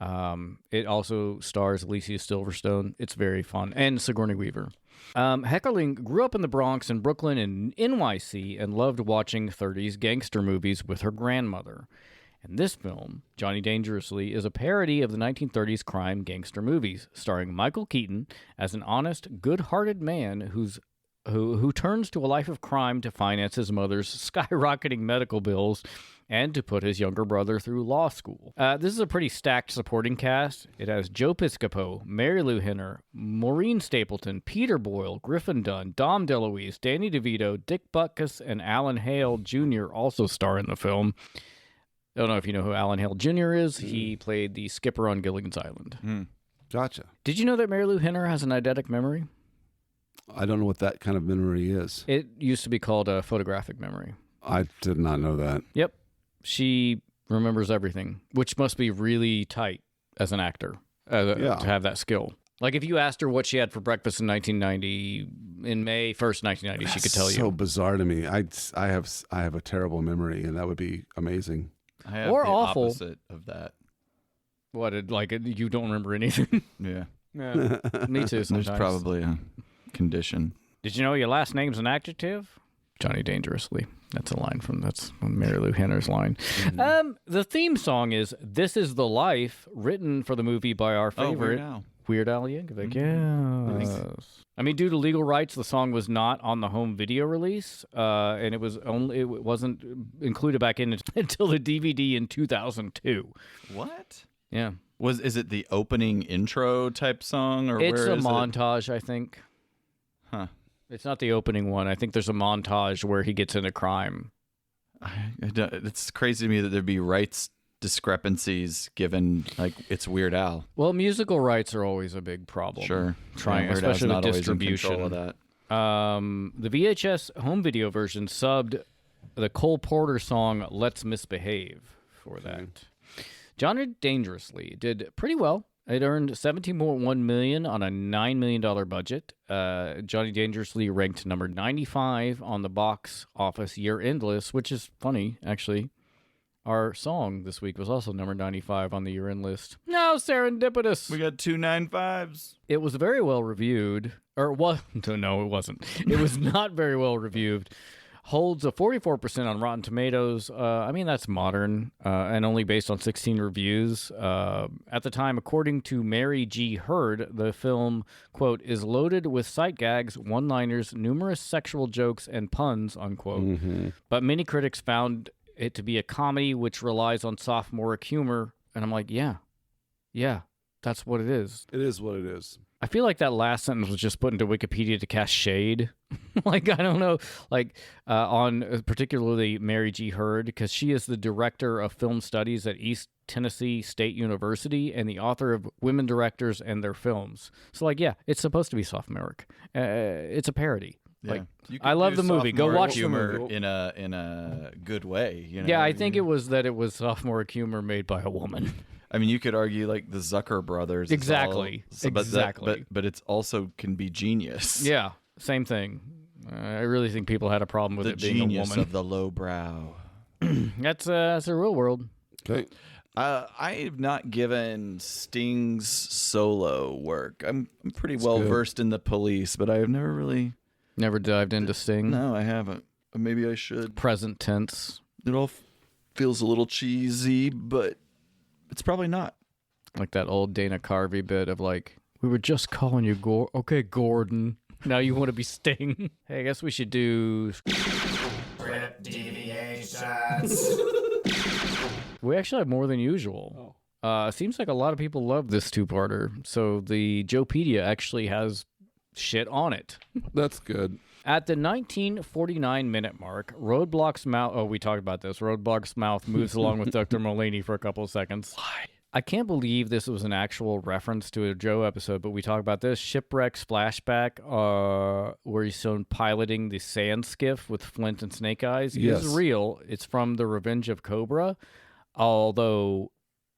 It also stars Alicia Silverstone. It's very fun. And Sigourney Weaver. Heckerling grew up in the Bronx and Brooklyn and NYC and loved watching 30s gangster movies with her grandmother. And this film, Johnny Dangerously, is a parody of the 1930s crime gangster movies, starring Michael Keaton as an honest, good-hearted man who turns to a life of crime to finance his mother's skyrocketing medical bills and to put his younger brother through law school. This is a pretty stacked supporting cast. It has Joe Piscopo, Mary Lou Henner, Maureen Stapleton, Peter Boyle, Griffin Dunn, Dom DeLuise, Danny DeVito, Dick Butkus, and Alan Hale Jr. also star in the film. I don't know if you know who Alan Hale Jr. is. He played the skipper on Gilligan's Island. Gotcha. Did you know that Mary Lou Henner has an eidetic memory? I don't know what that kind of memory is. It used to be called a photographic memory. I did not know that. Yep. She remembers everything, which must be really tight as an actor to have that skill. Like if you asked her what she had for breakfast in 1990, in May 1st, 1990, she could tell you. So bizarre to me. I have a terrible memory, and that would be amazing. I have or the awful. opposite of that. What? You don't remember anything? Yeah. Me too. Sometimes. There's probably a condition. Did you know your last name's an adjective? Johnny Dangerously. That's that's Mary Lou Henner's line. Mm-hmm. The theme song is "This Is the Life," written for the movie by our favorite Weird Al Yankovic. Mm-hmm. Yes. I mean, due to legal rights, the song was not on the home video release, and it wasn't included back in until the DVD in 2002. What? Yeah. Is it the opening intro type song, or it's where a is montage, I think. Huh. It's not the opening one. I think there's a montage where he gets into crime. It's crazy to me that there'd be rights discrepancies given like it's Weird Al. Well, musical rights are always a big problem. Sure. Especially with distribution. Always in control of that. The VHS home video version subbed the Cole Porter song "Let's Misbehave" for that. Johnny Dangerously did pretty well. It earned $17.1 million on a $9 million budget. Johnny Dangerously ranked number 95 on the box office year-end list, which is funny, actually. Our song this week was also number 95 on the year-end list. No, serendipitous. We got 2 95s. It was very well reviewed. Or what? No, it wasn't. It was not very well reviewed. Holds a 44% on Rotten Tomatoes. I mean, that's modern and only based on 16 reviews. At the time, according to Mary G. Hurd, the film, quote, is loaded with sight gags, one-liners, numerous sexual jokes, and puns, unquote. Mm-hmm. But many critics found it to be a comedy which relies on sophomoric humor. And I'm like, yeah, that's what it is. It is what it is. I feel like that last sentence was just put into Wikipedia to cast shade. Like, I don't know, like on particularly Mary G. Hurd, because she is the director of film studies at East Tennessee State University and the author of Women Directors and Their Films. So, like, yeah, it's supposed to be sophomoric. It's a parody. Yeah. Like, I love the movie. Go watch the movie. in a good way. You know yeah, I think it was sophomoric humor made by a woman. I mean, you could argue like the Zucker brothers. Exactly. But it's also can be genius. Yeah, same thing. I really think people had a problem with it being a woman. The genius of the lowbrow. That's a real world. Okay. I have not given Sting's solo work. I'm pretty well versed in the Police, but I have never dived into Sting. No, I haven't. Maybe I should. Present tense. It all feels a little cheesy, but it's probably not. Like that old Dana Carvey bit of like, we were just calling you okay, Gordon. Now you want to be Sting. Hey, I guess we should do Script deviations. We actually have more than usual. Seems like a lot of people love this two-parter. So the Joepedia actually has shit on it. That's good. At the 1949-minute mark, Roadblock's mouth... Oh, we talked about this. Roadblock's mouth moves along with Dr. Mulaney for a couple of seconds. Why? I can't believe this was an actual reference to a Joe episode, but we talked about this. Shipwreck's flashback where he's shown piloting the sand skiff with Flint and Snake Eyes is real. It's from The Revenge of C.O.B.R.A, although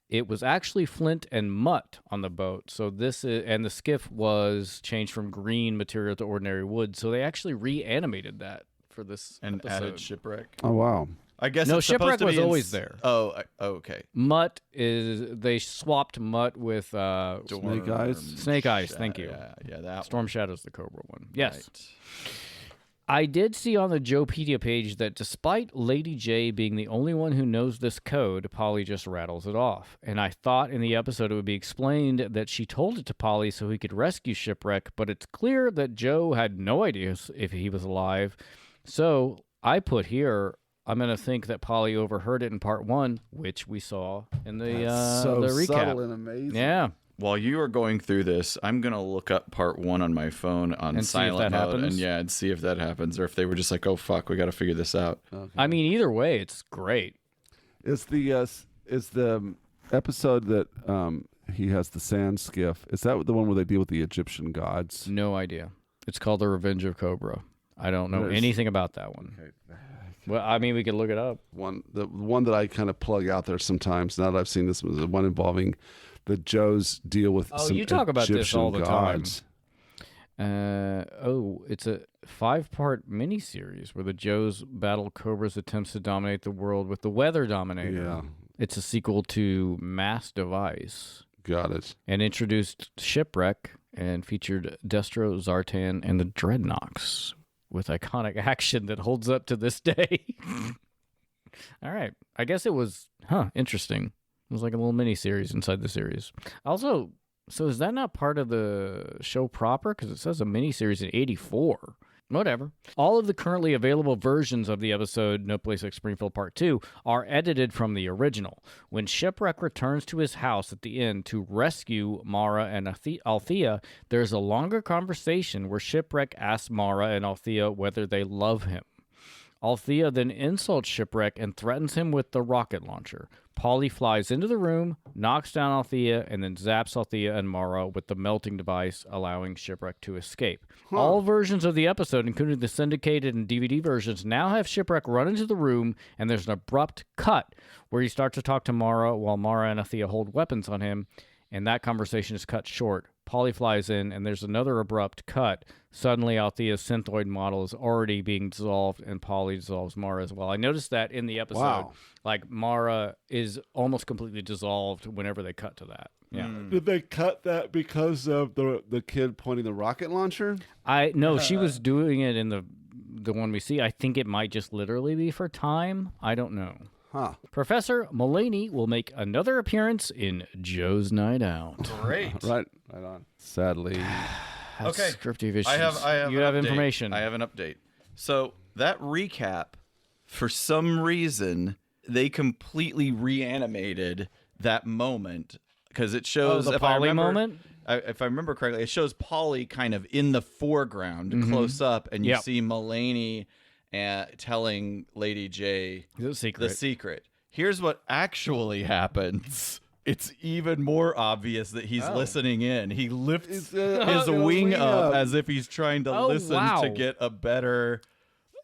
it was actually Flint and Mutt on the boat. So and the skiff was changed from green material to ordinary wood. So they actually reanimated that for this and episode. Added Shipwreck. Oh wow! I guess no, it's Shipwreck was always there. Oh, okay. Mutt they swapped Mutt with Snake Eyes. Snake Eyes. Thank you. Yeah, that Storm Shadow's the C.O.B.R.A one. Yes. Right. I did see on the Joepedia page that despite Lady J being the only one who knows this code, Polly just rattles it off. And I thought in the episode it would be explained that she told it to Polly so he could rescue Shipwreck, but it's clear that Joe had no idea if he was alive. So I put here, I'm going to think that Polly overheard it in part 1, which we saw in the recap. Subtle and amazing. Yeah. While you are going through this, I'm going to look up part 1 on my phone on silent mode and see if that happens, or if they were just like, oh, fuck, we got to figure this out. Okay. I mean, either way, it's great. Is the episode that he has the sand skiff, is that the one where they deal with the Egyptian gods? No idea. It's called The Revenge of C.O.B.R.A. I don't know anything about that one. Okay. Well, I mean, we could look it up. The one that I kind of plug out there sometimes, now that I've seen this, was the one involving the Joes deal with some you talk about Egyptian this all the gods. time. It's a 5-part miniseries where the Joes battle C.O.B.R.A's attempts to dominate the world with the Weather Dominator. Yeah. It's a sequel to Mass Device. Got it. And introduced Shipwreck and featured Destro, Zartan, and the Dreadnoks with iconic action that holds up to this day. All right. I guess it was, interesting. It was like a little mini-series inside the series. Also, so is that not part of the show proper? Because it says a mini-series in 84. Whatever. All of the currently available versions of the episode No Place Like Springfield Part 2 are edited from the original. When Shipwreck returns to his house at the end to rescue Mara and Althea, there's a longer conversation where Shipwreck asks Mara and Althea whether they love him. Althea then insults Shipwreck and threatens him with the rocket launcher. Polly flies into the room, knocks down Althea, and then zaps Althea and Mara with the melting device, allowing Shipwreck to escape. All versions of the episode, including the syndicated and DVD versions, now have Shipwreck run into the room, and there's an abrupt cut where he starts to talk to Mara while Mara and Althea hold weapons on him, and that conversation is cut short. Polly flies in, and there's another abrupt cut. Suddenly, Althea's synthoid model is already being dissolved, and Polly dissolves Mara as well. I noticed that in the episode, like Mara is almost completely dissolved whenever they cut to that. Yeah. Did they cut that because of the kid pointing the rocket launcher? No, she was doing it in the one we see. I think it might just literally be for time. I don't know. Professor Mulaney will make another appearance in Joe's Night Out. Great. Right on. Sadly. Okay. Deviations. I have you have update. information. I have an update. So that recap, for some reason, they completely reanimated that moment because it shows the Polly moment. If I remember correctly, it shows Polly kind of in the foreground, close up, and you see Mulaney telling Lady J the secret. Here's what actually happens. It's even more obvious that he's listening in. He lifts his wing up as if he's trying to listen to get a better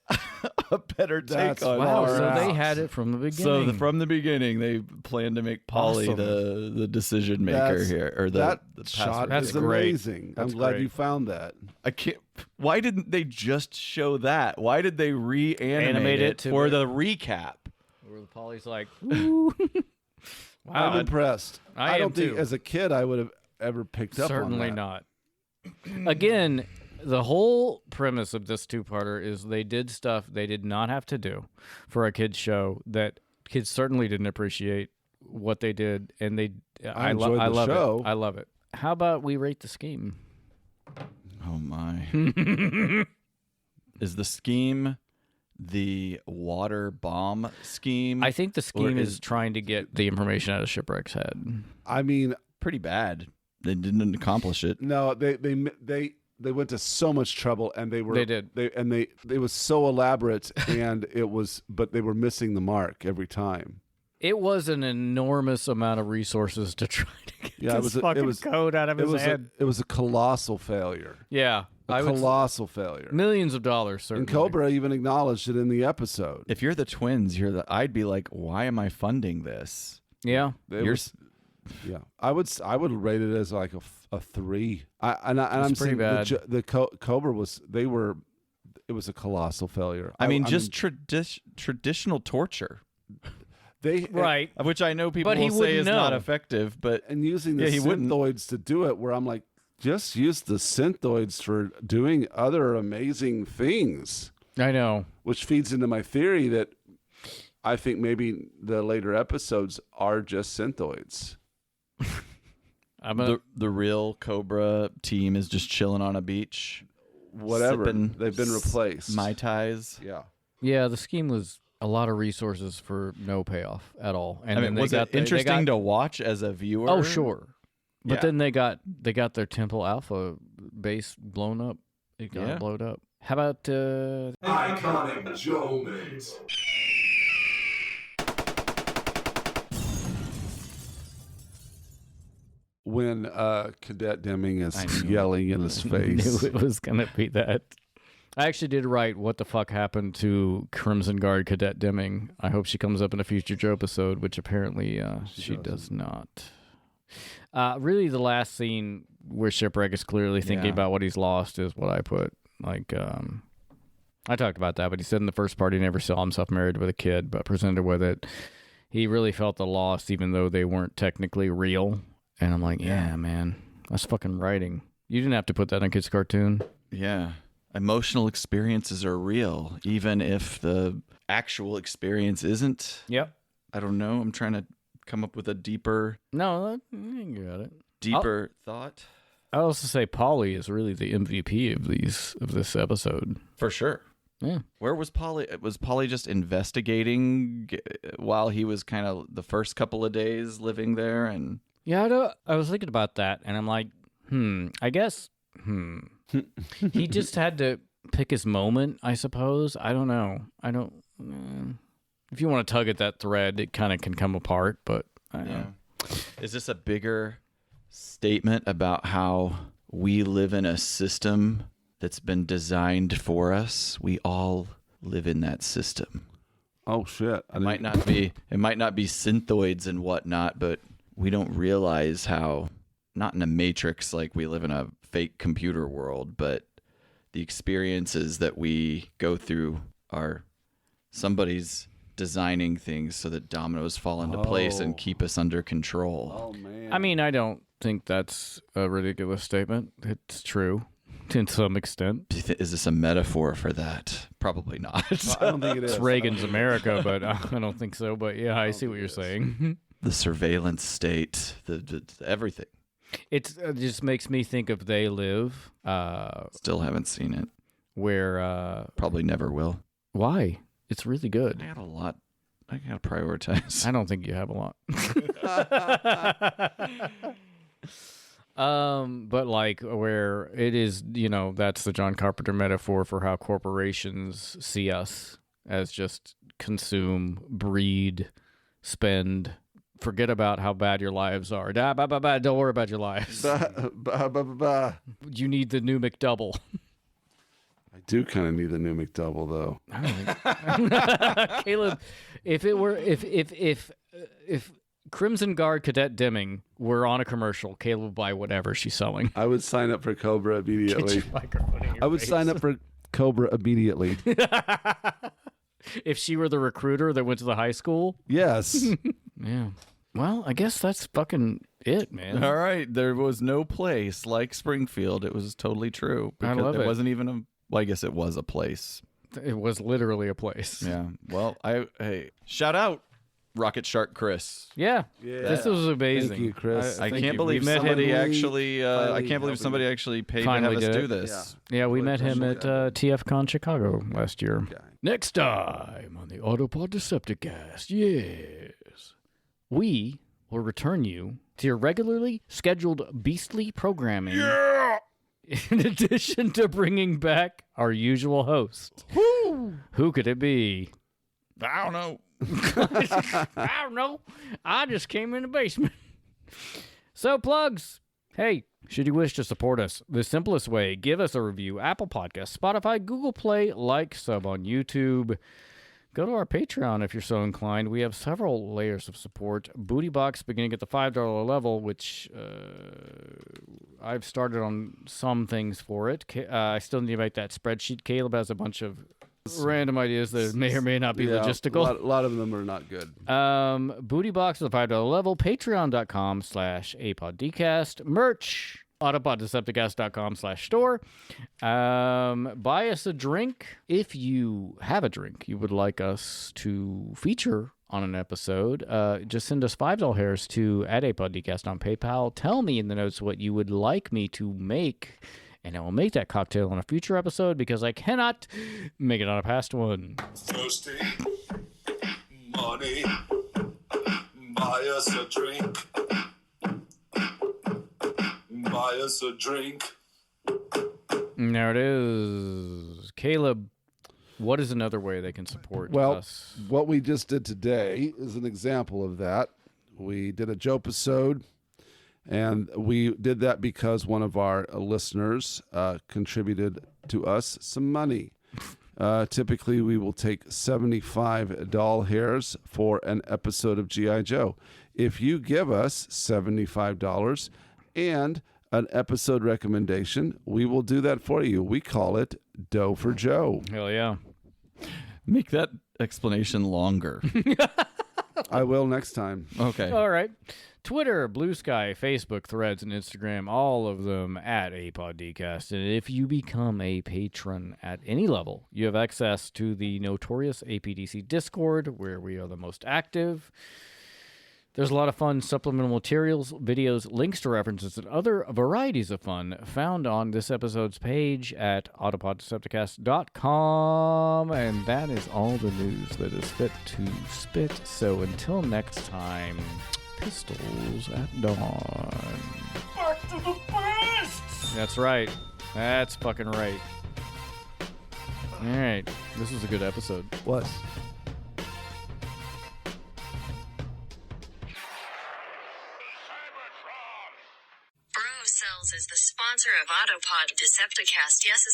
take on Mara. So they had it from the beginning. So from the beginning, they planned to make Polly the decision maker here, or the shot. That's is great. Amazing. I'm glad you found that. I can't. Why didn't they just show that? Why did they reanimate it for the recap? Where Polly's like, ooh. Wow, I'm impressed. I don't think too. as a kid I would have ever picked up on that. Certainly not. Again, the whole premise of this two-parter is they did stuff they did not have to do for a kid's show that kids certainly didn't appreciate what they did, and I love it. I love it. How about we rate the scheme? Oh my. Is the scheme the water bomb scheme? I think the scheme is trying to get the information out of Shipwreck's head. I mean, pretty bad. They didn't accomplish it. No, they went to so much trouble, and they did. It was so elaborate, and but they were missing the mark every time. It was an enormous amount of resources to try to get this fucking code out of his head. It was a colossal failure. Yeah. A colossal failure. Millions of dollars, certainly. And C.O.B.R.A even acknowledged it in the episode. If you're the twins, I'd be like, why am I funding this? Yeah. Yeah. I would rate it as like a 3. I'm pretty bad. The C.O.B.R.A it was a colossal failure. I mean, traditional torture. Right. Which I know people will say is not effective, but using the synthoids to do it, where I'm like, just use the synthoids for doing other amazing things. I know. Which feeds into my theory that I think maybe the later episodes are just synthoids. The real C.O.B.R.A team is just chilling on a beach. Whatever. They've been replaced. Mai Tais. Yeah. Yeah, the scheme was a lot of resources for no payoff at all. And I mean, was it interesting to watch as a viewer? Oh, sure. But then they got their Temple Alpha base blown up. It got blown up. How about Iconic JOEMENT. when Cadet Demming is yelling in his face. I knew it was going to be that. I actually did write what the fuck happened to Crimson Guard Cadet Demming. I hope she comes up in a future Joepisode, which apparently she does not. Really, the last scene where Shipwreck is clearly thinking about what he's lost is what I put. Like, I talked about that, but he said in the first part he never saw himself married with a kid, but presented with it. He really felt the loss, even though they weren't technically real. And I'm like, yeah, man, that's fucking writing. You didn't have to put that in a kid's cartoon. Yeah. Emotional experiences are real, even if the actual experience isn't. Yep. I don't know. I'm trying to come up with a deeper... No, you got it. Deeper thought. I also say Polly is really the MVP of this episode. For sure. Yeah. Where was Polly? Was Polly just investigating while he was kind of the first couple of days living there? And yeah, I was thinking about that, and I'm like, I guess, he just had to pick his moment, I suppose. I don't know. If you want to tug at that thread, it kind of can come apart, but I don't know. Is this a bigger statement about how we live in a system that's been designed for us? We all live in that system. Oh shit! It might not be synthoids and whatnot, but we don't realize how, not in a matrix like we live in a fake computer world, but the experiences that we go through are somebody's designing things so that dominoes fall into place and keep us under control. Oh man! I mean, I don't think that's a ridiculous statement. It's true. To some extent. Is this a metaphor for that? Probably not. Well, I don't think it is. It's Reagan's America, but I don't think so. But yeah, I see what you're saying. The surveillance state, the everything. It just makes me think of They Live. Still haven't seen it. Where probably never will. Why? It's really good. I got a lot. I got to prioritize. I don't think you have a lot. But like where it is, that's the John Carpenter metaphor for how corporations see us as just consume, breed, spend, forget about how bad your lives are. Don't worry about your lives. You need the new McDouble. I do kind of need the new McDouble though. I don't think... Caleb, if Crimson Guard Cadet Demming were on a commercial, Caleb would buy whatever she's selling. I would sign up for C.O.B.R.A immediately. Get your microphone in your I would face. sign up for C.O.B.R.A immediately. If she were the recruiter that went to the high school? Yes. Yeah. Well, I guess that's fucking it, man. All right. There was no place like Springfield. It was totally true. I love it. It wasn't even a... Well, I guess it was a place. It was literally a place. Yeah. Well, hey, shout out Rocket Shark Chris. Yeah. This was amazing. Thank you, Chris. I can't believe somebody actually. I can't believe somebody actually paid to have us do this. Yeah, we met him at TFCon Chicago last year. Okay. Next time on the Autopod Decepticast, yes, we will return you to your regularly scheduled beastly programming. Yeah. In addition to bringing back our usual host. Who could it be? I don't know. I don't know. I just came in the basement. So, plugs. Hey, should you wish to support us, the simplest way, give us a review. Apple Podcasts, Spotify, Google Play, sub on YouTube. Go to our Patreon if you're so inclined. We have several layers of support. Booty Box beginning at the $5 level, which I've started on some things for it. I still need to make that spreadsheet. Caleb has a bunch of random ideas that may or may not be logistical. A lot of them are not good. Booty Box at the $5 level. Patreon.com/APODcast. Merch. AutopodDecepticast.com/store. Buy us a drink. If you have a drink you would like us to feature on an episode, just send us $5 to @APODcast on PayPal. Tell me in the notes what you would like me to make, and I will make that cocktail on a future episode because I cannot make it on a past one. Thirsty, money, buy us a drink. Buy us a drink. There it is. Caleb, what is another way they can support us? What we just did today is an example of that. We did a Joepisode. And we did that because one of our listeners contributed to us some money. Typically, we will take 75 doll hairs for an episode of G.I. Joe. If you give us $75 and an episode recommendation, we will do that for you. We call it Dough for Joe. Hell yeah. Make that explanation longer. I will next time. Okay. All right. Twitter, Blue Sky, Facebook, Threads, and Instagram, all of them at APODcast. And if you become a patron at any level, you have access to the notorious APDC Discord, where we are the most active. There's a lot of fun supplemental materials, videos, links to references, and other varieties of fun found on this episode's page at autopoddecepticast.com. And that is all the news that is fit to spit. So until next time, pistols at dawn. Back to the past! That's right. That's fucking right. All right. This was a good episode. What? Is the sponsor of Autopod Decepticast. Yes.